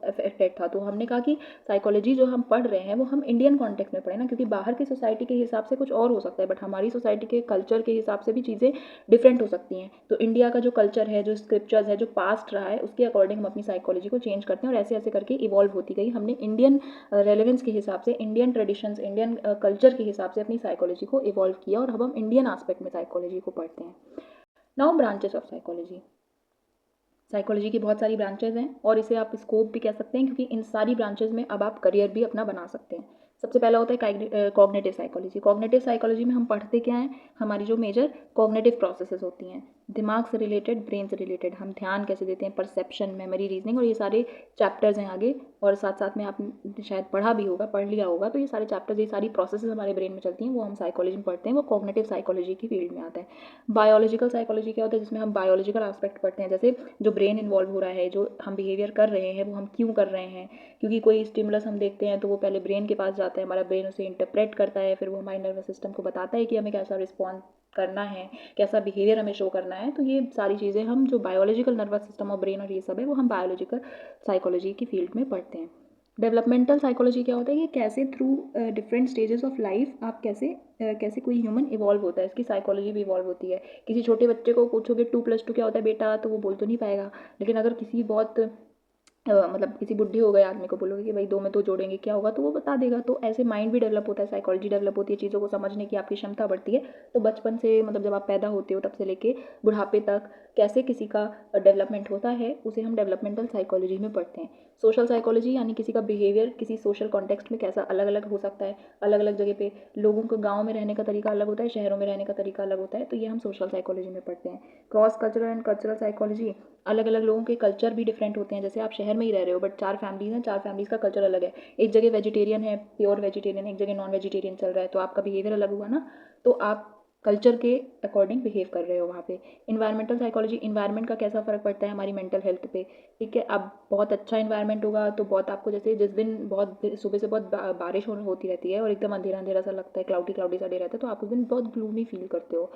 अफेक्टेड था। तो हमने कहा कि साइकोलॉजी जो हम पढ़ रहे हैं वो हम इंडियन कॉन्टेक्स्ट में पढ़ें ना, क्योंकि बाहर की सोसाइटी के हिसाब से कुछ और हो सकता है, बट हमारी सोसाइटी के कल्चर के हिसाब से भी चीज़ें डिफरेंट हो सकती हैं। तो इंडिया का जो कल्चर है, जो स्क्रिप्चर्स है, जो पास्ट रहा है, उसके अकॉर्डिंग हम अपनी साइकोलॉजी को चेंज करते हैं, और ऐसे ऐसे करके इवॉल्व होती गई। हमने इंडियन रेलेवेंस के हिसाब से, इंडियन ट्रेडिशंस, इंडियन कल्चर के हिसाब से अपनी साइकोलॉजी को इवॉल्व किया, और अब हम इंडियन आस्पेक्ट में साइकोलॉजी को पढ़ते हैं। Now branches of psychology. Psychology की बहुत सारी ब्रांचेज हैं, और इसे आप स्कोप भी कह सकते हैं, क्योंकि इन सारी ब्रांचेज में अब आप करियर भी अपना बना सकते हैं। सबसे पहला होता है कॉग्निटिव साइकोलॉजी। कॉग्निटिव साइकोलॉजी में हम पढ़ते क्या हैं, हमारी जो मेजर कॉग्निटिव प्रोसेसेस होती हैं, दिमाग से रिलेटेड, ब्रेन से रिलेटेड, हम ध्यान कैसे देते हैं, परसेप्शन, मेमोरी, रीजनिंग, और ये सारे चैप्टर्स हैं आगे। और साथ साथ में आपने शायद पढ़ा भी होगा, पढ़ लिया होगा, तो ये सारे चैप्टर्स, ये सारी प्रोसेसेस हमारे ब्रेन में चलती हैं, वो हम साइकोलॉजी में पढ़ते हैं, वो कॉग्निटिव साइकोलॉजी की फील्ड में आता है। बायोलॉजिकल साइकोलॉजी क्या होता है, जिसमें हम बायोलॉजिकल एस्पेक्ट पढ़ते हैं, जैसे जो ब्रेन इन्वॉल्व हो रहा है, जो हम बिहेवियर कर रहे हैं वो हम क्यों कर रहे हैं, क्योंकि कोई स्टिमुलस हम देखते हैं तो वो पहले ब्रेन के पास जाता है, हमारा ब्रेन उसे इंटरप्रेट करता है, फिर वो हमारे नर्वस सिस्टम को बताता है कि हमें कैसा रिस्पॉन्स करना है, कैसा बिहेवियर हमें शो करना है। तो ये सारी चीज़ें हम जो बायोलॉजिकल नर्वस सिस्टम और ब्रेन और ये सब है, वो हम बायोलॉजिकल साइकोलॉजी की फील्ड में पढ़ते हैं। डेवलपमेंटल साइकोलॉजी क्या होता है कि कैसे through different stages of life आप कैसे कोई ह्यूमन इवॉल्व होता है, इसकी साइकोलॉजी भी इवॉल्व होती है। किसी छोटे बच्चे को पूछोगे 2+2 क्या होता है बेटा, तो वो बोल तो नहीं पाएगा, लेकिन अगर किसी बहुत मतलब किसी बुढ़े हो गए आदमी को बोलोगे कि भाई 2 में 2 जोड़ेंगे क्या होगा, तो वो बता देगा। तो ऐसे माइंड भी डेवलप होता है, साइकोलॉजी डेवलप होती है, चीज़ों को समझने की आपकी क्षमता बढ़ती है। तो बचपन से, मतलब जब आप पैदा होते हो तब से लेके बुढ़ापे तक कैसे किसी का डेवलपमेंट होता है, उसे हम डेवलपमेंटल साइकोलॉजी में पढ़ते हैं। सोशल साइकोलॉजी यानी किसी का बिहेवियर किसी सोशल कॉन्टेक्स्ट में कैसा अलग अलग हो सकता है, अलग अलग जगह पे लोगों को, गाँव में रहने का तरीका अलग होता है, शहरों में रहने का तरीका अलग होता है, तो ये हम सोशल साइकोलॉजी में पढ़ते हैं। Cross cultural and cultural psychology, अलग अलग लोगों के कल्चर भी डिफरेंट होते हैं। जैसे आप शहर में ही रह रहे हो, बट 4 फैमिलीज हैं, 4 फैमिलीज का कल्चर अलग है। एक जगह वेजिटेरियन है, प्योर वेजिटेरियन, एक जगह नॉन वेजिटेरियन चल रहा है, तो आपका बिहेवियर अलग हुआ ना, तो आप कल्चर के अकॉर्डिंग बिहेव कर रहे हो वहाँ पे। इन्वायरमेंटल साइकोलॉजी, इन्वायरमेंट का कैसा फ़र्क पड़ता है हमारी मेंटल हेल्थ पे, ठीक है। अब बहुत अच्छा इन्वायरमेंट होगा तो बहुत आपको, जैसे जिस दिन बहुत सुबह से बहुत बारिश होती रहती है और एकदम अंधेरा अंधेरा सा लगता है, क्लाउडी क्लाउडी सा डे रहता है, तो आप उस दिन बहुत ग्लूमी फील करते हो।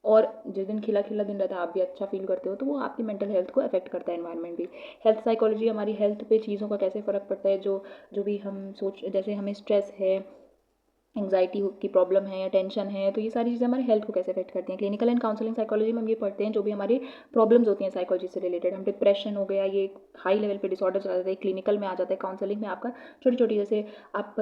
और जिस दिन खिला खिला दिन रहता है आप भी अच्छा फील करते हो, तो वो आपकी मेंटल हेल्थ को अफेक्ट करता है इन्वायरमेंट भी। हेल्थ साइकोलॉजी, हमारी हेल्थ पे चीज़ों का कैसे फ़र्क पड़ता है, जो जो भी हम जैसे हमें स्ट्रेस है, एंग्जाइटी की प्रॉब्लम है या टेंशन है, तो ये सारी चीज़ें हमारे हेल्थ को कैसे अफेक्ट करती हैं। क्लिनिकल एंड काउंसलिंग साइकोलॉजी में हम ये पढ़ते हैं जो भी हमारी प्रॉब्लम्स होती हैं साइकोलॉजी से रिलेटेड। हम डिप्रेशन हो गया, ये हाई लेवल पे डिसऑर्डर चला जाता है, क्लिनिकल में आ जाता है। काउंसलिंग में आपका छोटी छोटी, जैसे आप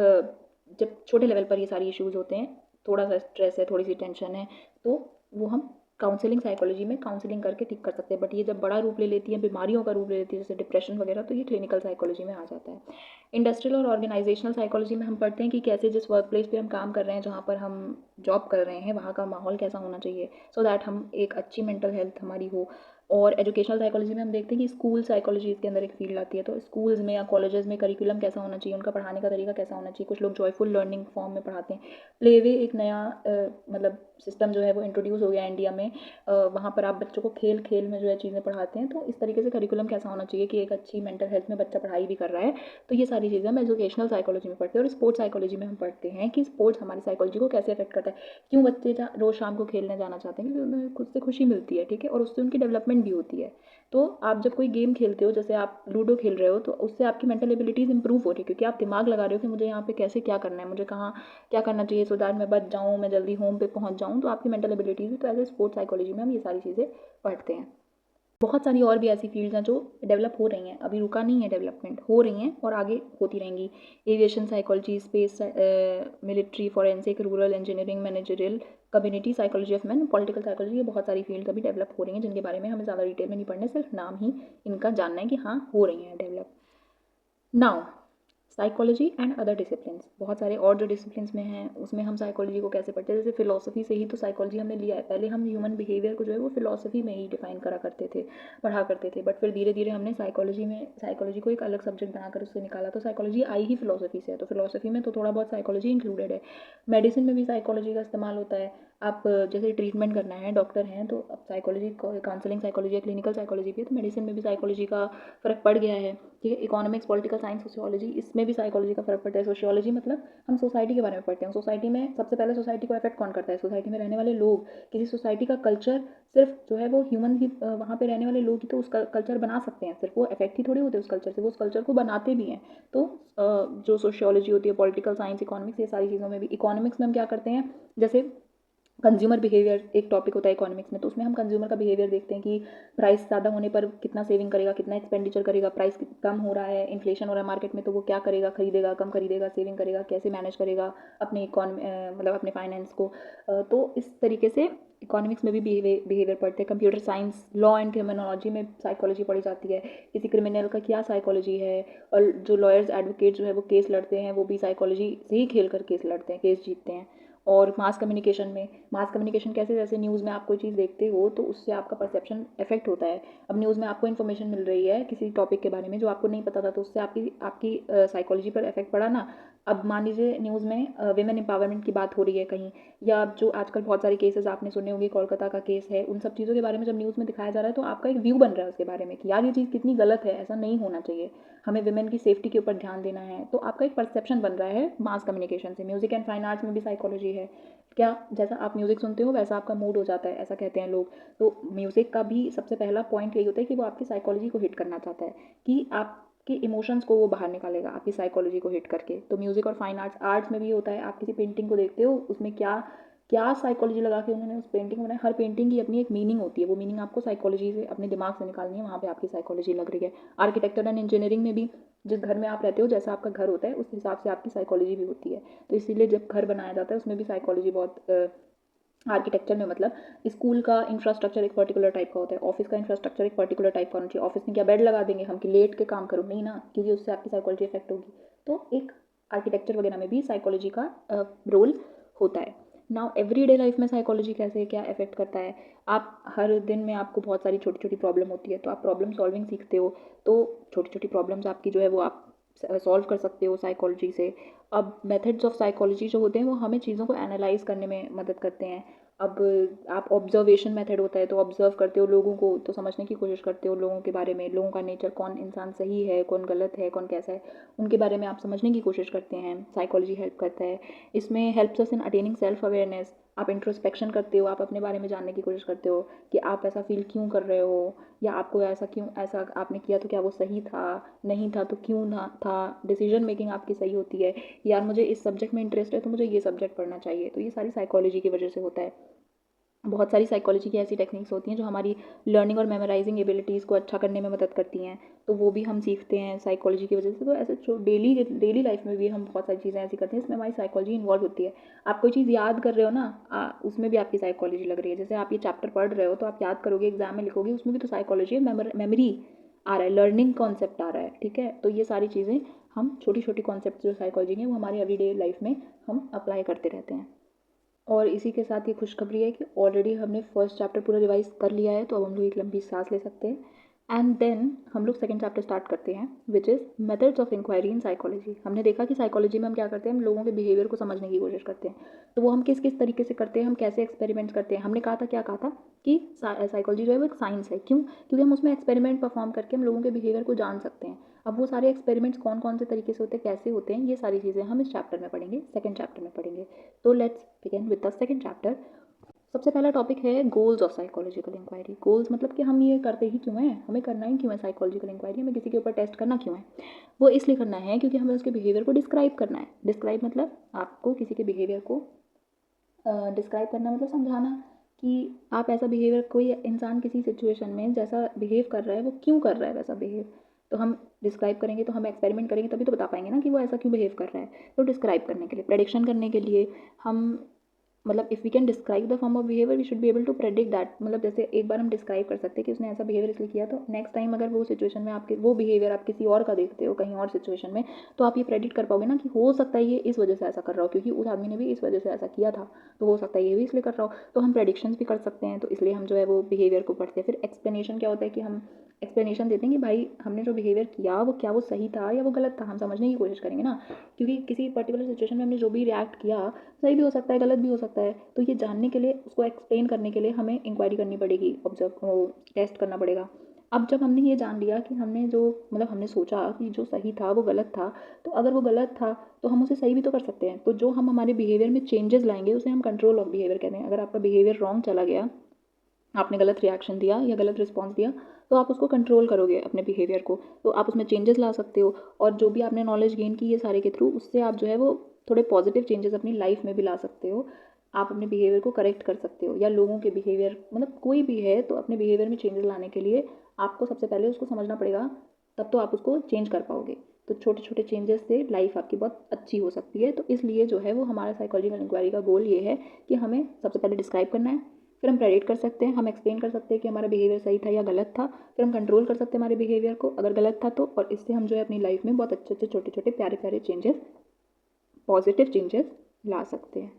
जब छोटे लेवल पर ये सारी इश्यूज़ होते हैं, थोड़ा सा स्ट्रेस है, थोड़ी सी टेंशन है, तो वो हम काउंसलिंग साइकोलॉजी में काउंसलिंग करके ठीक कर सकते हैं। बट ये जब बड़ा रूप ले लेती है, बीमारियों का रूप ले लेती है, जैसे डिप्रेशन वगैरह, तो ये क्लिनिकल साइकोलॉजी में आ जाता है। इंडस्ट्रियल और ऑर्गेनाइजेशनल साइकोलॉजी में हम पढ़ते हैं कि कैसे जिस वर्क प्लेस पे हम काम कर रहे हैं, जहाँ पर हम जॉब कर रहे हैं, वहाँ का माहौल कैसा होना चाहिए, सो दैट हम एक अच्छी मेंटल हेल्थ हमारी हो। और एजुकेशनल साइकोलॉजी में हम देखते हैं कि स्कूल साइकोलॉजी इसके अंदर एक फील्ड आती है। तो स्कूल्स में या कॉलेजेस में करिकुलम कैसा होना चाहिए, उनका पढ़ाने का तरीका कैसा होना चाहिए। कुछ लोग जॉयफुल लर्निंग फॉर्म में पढ़ाते हैं। प्ले वे एक नया मतलब सिस्टम जो है वो इंट्रोड्यूस हो गया इंडिया में। वहाँ पर आप बच्चों को खेल खेल में जो है चीज़ें पढ़ाते हैं। तो इस तरीके से करिकुलम कैसा होना चाहिए कि एक अच्छी मेंटल हेल्थ में बच्चा पढ़ाई भी कर रहा है। तो ये सारी चीज़ें हम एजुकेशनल साइकोलॉजी में पढ़ते हैं। और स्पोर्ट्स साइकोलॉजी में हम पढ़ते हैं कि स्पोर्ट्स हमारी साइकोलॉजी को कैसे अफेक्ट करता है। क्यों बच्चे रोज़ शाम को खेलने जाना चाहते हैं, क्योंकि उन्हें खुद से खुशी मिलती है, ठीक है, और उससे उनकी डेवलपमेंट भी होती है। तो आप जब कोई गेम खेलते हो, जैसे आप लूडो खेल रहे हो, तो उससे आपकी मेंटल एबिलिटीज़ इंप्रूव हो रही है, क्योंकि आप दिमाग लगा रहे हो कि मुझे यहाँ पे कैसे क्या करना है, मुझे कहाँ क्या करना चाहिए, सो दैट मैं बच जाऊँ, मैं जल्दी होम पे पहुँच जाऊँ। तो आपकी मेंटल एबिलिटीज़ भी, तो एज ए स्पोर्ट्स साइकोलॉजी में हम ये सारी चीज़ें पढ़ते हैं। बहुत सारी और भी ऐसी फील्ड्स हैं जो डेवलप हो रही हैं, अभी रुका नहीं है, डेवलपमेंट हो रही हैं और आगे होती रहेंगी। Aviation psychology, space, military, forensic, rural engineering, managerial, community psychology of man, political psychology, ये बहुत सारी फील्ड्स अभी डेवलप हो रही हैं, जिनके बारे में हमें ज़्यादा डिटेल में नहीं पढ़ना है, सिर्फ नाम ही इनका जानना है कि हाँ हो रही हैं develop. Now psychology and other disciplines, बहुत सारे और जो डिसिप्लिन्स में हैं उसमें हम साइकोलॉजी को कैसे पढ़ते हैं। जैसे फिलोसफी से ही तो साइकोलॉजी हमने लिया है। पहले हम ह्यूमन बिहेवियर को जो है वो फिलोसफी में ही डिफाइन करा करते थे, पढ़ा करते थे। बट फिर धीरे धीरे हमने साइकोलॉजी को एक अलग सब्जेक्ट बनाकर उससे निकाला। तो साइकोलॉजी आई ही फिलोसफी से है, तो फिलोसफी में तो थोड़ा बहुत साइकोलॉजी इंक्लूडेड है। मेडिसिन में भी साइकोलॉजी का इस्तेमाल होता है। आप जैसे ट्रीटमेंट करना है, डॉक्टर हैं, तो अब साइकोलॉजी, काउंसलिंग साइकोलॉजी या क्लिनिकल साइकोलॉजी भी है। तो मेडिसिन में भी साइकोलॉजी का फ़र्क पड़ गया है, ठीक है। इकोनॉमिक्स, पॉलिटिकल साइंस, सोशियोलॉजी, इसमें भी साइकोलॉजी का फ़र्क पड़ता है। सोशियोलॉजी मतलब हम सोसाइटी के बारे में पढ़ते हैं। सोसाइटी में सबसे पहले सोसाइटी को अफेक्ट कौन करता है, सोसाइटी में रहने वाले लोग। किसी सोसाइटी का कल्चर सिर्फ जो है वो ह्यूमन ही, वहाँ पे रहने वाले लोग ही तो उस कल्चर बना सकते हैं, सिर्फ वो अफेक्ट ही थोड़ी होते हैं उस कल्चर से, वो उस कल्चर को बनाते भी हैं। तो जो सोशियोलॉजी होती है, पॉलिटिकल साइंस, इकोनॉमिक्स, ये सारी चीज़ों में भी। इकोनॉमिक्स में हम क्या करते हैं, जैसे कंज्यूमर बिहेवियर एक टॉपिक होता है इकोनॉमिक्स में, तो उसमें हम कंज्यूमर का बिहेवियर देखते हैं कि प्राइस ज़्यादा होने पर कितना सेविंग करेगा, कितना एक्सपेंडिचर करेगा। प्राइस कम हो रहा है, इन्फ्लेशन हो रहा है मार्केट में, तो वो क्या करेगा, खरीदेगा, कम खरीदेगा, सेविंग करेगा, कैसे मैनेज करेगा अपने मतलब अपने फाइनेंस को। तो इस तरीके से इकोनॉमिक्स में भी बिहेवियर पढ़ते हैं। Computer science, law and criminology में साइकोलॉजी पढ़ी जाती है। किसी क्रिमिनल का क्या साइकोलॉजी है, और जो लॉयर्स, एडवोकेट जो है वो केस लड़ते हैं, वो भी साइकोलॉजी से ही खेल कर केस लड़ते हैं, केस जीतते हैं। और मास कम्युनिकेशन कैसे, जैसे न्यूज़ में आप कोई चीज़ देखते हो तो उससे आपका परसेप्शन इफेक्ट होता है। अब न्यूज़ में आपको इन्फॉर्मेशन मिल रही है किसी टॉपिक के बारे में जो आपको नहीं पता था, तो उससे आपकी आपकी साइकोलॉजी पर इफेक्ट पड़ा ना। अब मान लीजिए न्यूज़ में विमेन एम्पावरमेंट की बात हो रही है कहीं, या जो आजकल बहुत सारे केसेस आपने सुने होंगे, कोलकाता का केस है, उन सब चीज़ों के बारे में जब न्यूज़ में दिखाया जा रहा है, तो आपका एक व्यू बन रहा है उसके बारे में कि यार ये चीज़ कितनी गलत है, ऐसा नहीं होना चाहिए, हमें विमेन की सेफ्टी के ऊपर ध्यान देना है। तो आपका एक परसेप्शन बन रहा है मास कम्युनिकेशन से। म्यूज़िक एंड फाइन आर्ट्स में भी साइकोलॉजी है। क्या, जैसा आप म्यूज़िक सुनते हो वैसा आपका मूड हो जाता है, ऐसा कहते हैं लोग। तो म्यूज़िक का भी सबसे पहला पॉइंट यही होता है कि वो आपकी साइकोलॉजी को हिट करना चाहता है, कि आपके इमोशंस को वो बाहर निकालेगा आपकी साइकोलॉजी को हिट करके। तो म्यूज़िक और फाइन आर्ट्स में भी होता है। आप किसी पेंटिंग को देखते हो, उसमें क्या क्या साइकोलॉजी लगा के उन्होंने उस पेंटिंग को बनाया। हर पेंटिंग की अपनी एक मीनिंग होती है, वो मीनिंग आपको साइकोलॉजी से, अपने दिमाग से निकालनी है, वहाँ पे आपकी साइकोलॉजी लग रही है। आर्किटेक्चर एंड इंजीनियरिंग में भी जिस घर में आप रहते हो, जैसा आपका घर होता है, उस हिसाब से आपकी साइकोलॉजी भी होती है। तो इसीलिए जब घर बनाया जाता है उसमें भी साइकोलॉजी बहुत, आर्किटेक्चर में मतलब स्कूल का इंफ्रास्ट्रक्चर एक पर्टिकुलर टाइप का होता है, ऑफिस का इंफ्रास्ट्रक्चर एक पर्टिकुलर टाइप का होना चाहिए। ऑफिस में क्या बेड लगा देंगे हम कि लेट के काम करो, नहीं ना, क्योंकि उससे आपकी साइकोलॉजी इफेक्ट होगी। तो एक आर्किटेक्चर वगैरह में भी साइकोलॉजी का रोल होता है। नाउ एवरीडे लाइफ में साइकोलॉजी कैसे क्या इफेक्ट करता है। आप हर दिन में आपको बहुत सारी छोटी छोटी प्रॉब्लम होती है, तो आप प्रॉब्लम सॉल्विंग सीखते हो। तो छोटी छोटी प्रॉब्लम्स आपकी जो है वो आप सॉल्व कर सकते हो साइकोलॉजी से। अब मेथड्स ऑफ साइकोलॉजी जो होते हैं वो हमें चीज़ों को एनालाइज करने में मदद करते हैं। अब आप ऑब्जर्वेशन मेथड होता है, तो ऑब्जर्व करते हो लोगों को, तो समझने की कोशिश करते हो लोगों के बारे में, लोगों का नेचर, कौन इंसान सही है, कौन गलत है, कौन कैसा है, उनके बारे में आप समझने की कोशिश करते हैं। साइकोलॉजी हेल्प करता है इसमें, हेल्प्स अस इन अटेनिंग सेल्फ अवेयरनेस। आप इंट्रोस्पेक्शन करते हो, आप अपने बारे में जानने की कोशिश करते हो कि आप ऐसा फील क्यों कर रहे हो, या आपको ऐसा आपने किया तो क्या वो सही था, नहीं था तो क्यों ना था। डिसीजन मेकिंग आपकी सही होती है, यार मुझे इस सब्जेक्ट में इंटरेस्ट है तो मुझे ये सब्जेक्ट पढ़ना चाहिए। तो ये सारी साइकोलॉजी की वजह से होता है। बहुत सारी साइकोलॉजी की ऐसी टेक्निक्स होती हैं जो हमारी लर्निंग और मेमोराइजिंग एबिलिटीज़ को अच्छा करने में मदद करती हैं, तो वो भी हम सीखते हैं साइकोलॉजी की वजह से। तो ऐसे जो डेली लाइफ में भी हम बहुत सारी चीज़ें ऐसी करते हैं जिसमें हमारी साइकोलॉजी इन्वॉल्व होती है। आप कोई चीज़ याद कर रहे हो ना, उसमें भी आपकी साइकोलॉजी लग रही है। जैसे आप ये चैप्टर पढ़ रहे हो तो आप याद करोगे, एग्जाम में लिखोगे, उसमें भी तो साइकोलॉजी है, मेमोरी आ रहा है, लर्निंग कॉन्सेप्ट आ रहा है, ठीक है। तो ये सारी चीज़ें हम छोटी छोटी कॉन्सेप्ट जो साइकोलॉजी हैं वो हमारे एवरीडे लाइफ में हम अप्लाई करते रहते हैं। और इसी के साथ ये खुशखबरी है कि ऑलरेडी हमने फर्स्ट चैप्टर पूरा रिवाइज कर लिया है, तो अब हम लोग एक लंबी सांस ले सकते हैं। एंड देन हम लोग सेकंड चैप्टर स्टार्ट करते हैं, which is methods of inquiry in psychology. हमने देखा कि साइकोलॉजी में हम क्या करते हैं, हम लोगों के बिहेवियर को समझने की कोशिश करते हैं। तो वो हम किस किस तरीके से करते हैं, हम कैसे एक्सपेरिमेंट्स करते हैं। हमने कहा था, क्या कहा था कि साइकोलॉजी जो है वो एक साइंस है। क्यों? क्योंकि हम उसमें एक्सपेरिमेंट परफॉर्म करके हम लोगों के बिहेवियर को जान सकते हैं। अब वो सारे एक्सपेरिमेंट्स कौन कौन से तरीके से होते हैं, कैसे होते हैं, ये सारी चीज़ें हम इस चैप्टर में पढ़ेंगे, सेकंड चैप्टर में पढ़ेंगे। तो let's begin with the second chapter. सबसे पहला टॉपिक है goals of psychological inquiry. Goals मतलब कि हम ये करते ही क्यों हैं, हमें करना ही क्यों है साइकोलॉजिकल इंक्वायरी, हमें किसी के ऊपर टेस्ट करना क्यों है। वो इसलिए करना है क्योंकि हमें उसके बिहेवियर को डिस्क्राइब करना है। डिस्क्राइब मतलब आपको किसी के बिहेवियर को डिस्क्राइब करना, मतलब समझाना कि आप ऐसा बिहेवियर, कोई इंसान किसी सिचुएशन में जैसा बिहेव कर रहा है वो क्यों कर रहा है वैसा बिहेव। तो हम डिस्क्राइब करेंगे, तो हम एक्सपेरिमेंट करेंगे तभी तो बता पाएंगे ना कि वो ऐसा क्यों बिहेव कर रहा है। तो डिस्क्राइब करने के लिए, प्रेडिक्शन करने के लिए हम, मतलब if we can describe the form of behaviour we should be able to predict that. मतलब जैसे एक बार हम डिस्क्राइब कर सकते हैं कि उसने ऐसा बिहेवियर इसलिए किया, तो नेक्स्ट टाइम अगर वो सिचुएशन में आपके वो बिहेवियर आप किसी और का देखते हो कहीं और सिचुएशन में, तो आप ये प्रेडिक्ट कर पाओगे ना कि हो सकता है ये इस वजह से ऐसा कर रहा हो, क्योंकि उस आदमी ने भी इस वजह से ऐसा किया था, तो हो सकता है ये भी इसलिए कर रहा हो। तो हम प्रेडिक्शंस भी कर सकते हैं, तो इसलिए हम जो है वो बिहेवियर को पढ़ते हैं। फिर एक्सप्लेनेशन क्या होता है कि हम एक्सप्लेनेशन देते हैं कि भाई हमने जो बिहेवियर किया वो क्या वो सही था या वो गलत था, हम समझने की कोशिश करेंगे ना। क्योंकि किसी पर्टिकुलर सिचुएशन में हमने जो भी रिएक्ट किया, सही भी हो सकता है, गलत भी हो सकता है। तो ये जानने के लिए, उसको एक्सप्लेन करने के लिए हमें इंक्वायरी करनी पड़ेगी, ऑब्जर्व टेस्ट करना पड़ेगा। अब जब हमने ये जान लिया कि हमने जो, मतलब हमने सोचा कि जो सही था वो गलत था, तो अगर वो गलत था तो हम उसे सही भी तो कर सकते हैं। तो जो हम हमारे बिहेवियर में चेंजेस लाएंगे उसे हम कंट्रोल ऑफ बिहेवियर कहते हैं। अगर आपका बिहेवियर रॉन्ग चला गया, आपने गलत रिएक्शन दिया या गलत रिस्पॉन्स दिया, तो आप उसको कंट्रोल करोगे अपने बिहेवियर को, तो आप उसमें चेंजेस ला सकते हो। और जो भी आपने नॉलेज गेन की ये सारे के थ्रू, उससे आप जो है वो थोड़े पॉजिटिव चेंजेस अपनी लाइफ में भी ला सकते हो। आप अपने बिहेवियर को करेक्ट कर सकते हो, या लोगों के बिहेवियर, मतलब कोई भी है, तो अपने बिहेवियर में चेंजेस लाने के लिए आपको सबसे पहले उसको समझना पड़ेगा, तब तो आप उसको चेंज कर पाओगे। तो छोटे छोटे चेंजेस से लाइफ आपकी बहुत अच्छी हो सकती है। तो इसलिए जो है वो हमारा साइकोलॉजिकल इंक्वायरी का गोल ये है कि हमें सबसे पहले डिस्क्राइब करना है, फिर हम प्रेडिक्ट कर सकते हैं, हम एक्सप्लेन कर सकते हैं कि हमारा बिहेवियर सही था या गलत था, फिर हम कंट्रोल कर सकते हैं हमारे बिहेवियर को अगर गलत था तो, और इससे हम जो है अपनी लाइफ में बहुत अच्छे अच्छे छोटे छोटे प्यारे प्यारे चेंजेस, पॉजिटिव चेंजेस ला सकते हैं।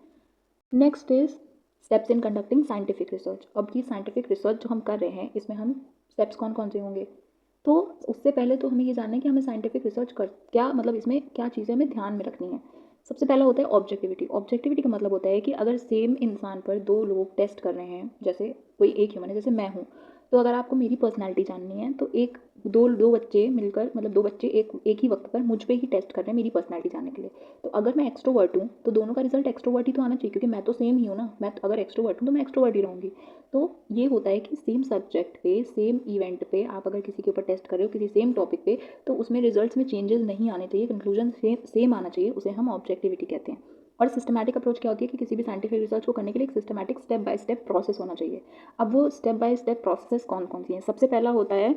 Next is steps in conducting scientific research. अब ये साइंटिफिक रिसर्च जो हम कर रहे हैं, इसमें हम स्टेप्स कौन कौन से होंगे, तो उससे पहले तो हमें ये जानना है कि हमें साइंटिफिक रिसर्च कर क्या, मतलब इसमें क्या चीज़ें हमें ध्यान में रखनी है। सबसे पहला होता है ऑब्जेक्टिविटी। ऑब्जेक्टिविटी का मतलब होता है कि अगर सेम इंसान पर दो लोग टेस्ट कर रहे हैं, जैसे कोई एक ह्यूमन है, जैसे मैं हूँ, तो अगर आपको मेरी पर्सनैलिटी जाननी है तो एक दो दो बच्चे मिलकर, मतलब दो बच्चे एक ही वक्त पर मुझ पे ही टेस्ट कर रहे हैं मेरी पर्सनैलिटी जानने के लिए। तो अगर मैं एक्सट्रोवर्ट हूँ तो दोनों का रिजल्ट एक्सट्रोवर्ट ही तो आना चाहिए, क्योंकि मैं तो सेम ही हूँ ना। मैं अगर एक्सट्रोवर्ट हूँ तो मैं एक्सट्रोवर्ट ही रहूँगी। तो ये होता है कि सेम सब्जेक्ट पे, सेम इवेंट पे आप अगर किसी के ऊपर टेस्ट कर रहे हो, किसी सेम टॉपिक पे, तो उसमें रिजल्ट्स में चेंजेस नहीं आने चाहिए, कंक्लूजन सेम आना चाहिए, उसे हम ऑब्जेक्टिविटी कहते हैं। और सिस्टमैटिक अप्रोच क्या होती है कि किसी भी साइंटिफिक रिसर्च को करने के लिए एक systematic step by step process होना चाहिए। अब वो स्टेप बाय स्टेप प्रोसेस कौन कौन सी हैं? सबसे पहला होता है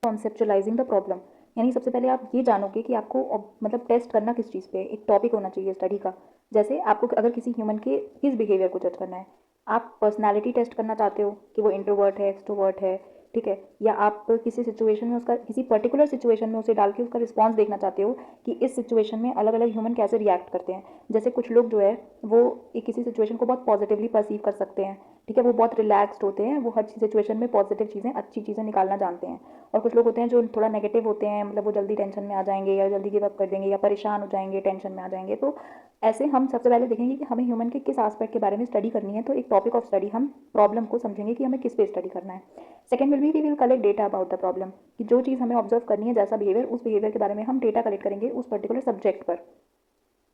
कॉन्सेप्चुअलाइजिंग द प्रॉब्लम। यानी सबसे पहले आप ये जानोगे कि आपको मतलब टेस्ट करना किस चीज़ पे, एक टॉपिक होना चाहिए स्टडी का। जैसे आपको अगर किसी ह्यूमन के किस बिहेवियर को जज करना है, आप पर्सनैलिटी टेस्ट करना चाहते हो कि वो इंट्रोवर्ट है, एक्सट्रोवर्ट है, ठीक है, या आप किसी सिचुएशन में उसका, किसी पर्टिकुलर सिचुएशन में उसे डाल के उसका रिस्पॉन्स देखना चाहते हो कि इस सिचुएशन में अलग अलग ह्यूमन कैसे रिएक्ट करते हैं। जैसे कुछ लोग जो है वो एक किसी सिचुएशन को बहुत पॉजिटिवली परसीव कर सकते हैं, ठीक है, वो बहुत रिलैक्स्ड होते हैं, वो हर सिचुएशन में पॉजिटिव चीज़ें, अच्छी चीज़ें निकालना जानते हैं। और कुछ लोग होते हैं जो थोड़ा नेगेटिव होते हैं, मतलब वो जल्दी टेंशन में आ जाएंगे या जल्दी गिव अप कर देंगे या परेशान हो जाएंगे, टेंशन में आ जाएंगे। तो ऐसे हम सबसे पहले देखेंगे कि हमें ह्यूमन के किस एस्पेक्ट के बारे में स्टडी करनी है। तो एक टॉपिक ऑफ स्टडी, हम प्रॉब्लम को समझेंगे कि हमें किस पे स्टडी करना है। Second will be we will collect data about the problem, कि जो चीज़ हमें ऑब्जर्व करनी है, जैसा बिहेवियर, उस बिहेवियर के बारे में हम डेटा कलेक्ट करेंगे उस पर्टिकुलर सब्जेक्ट पर।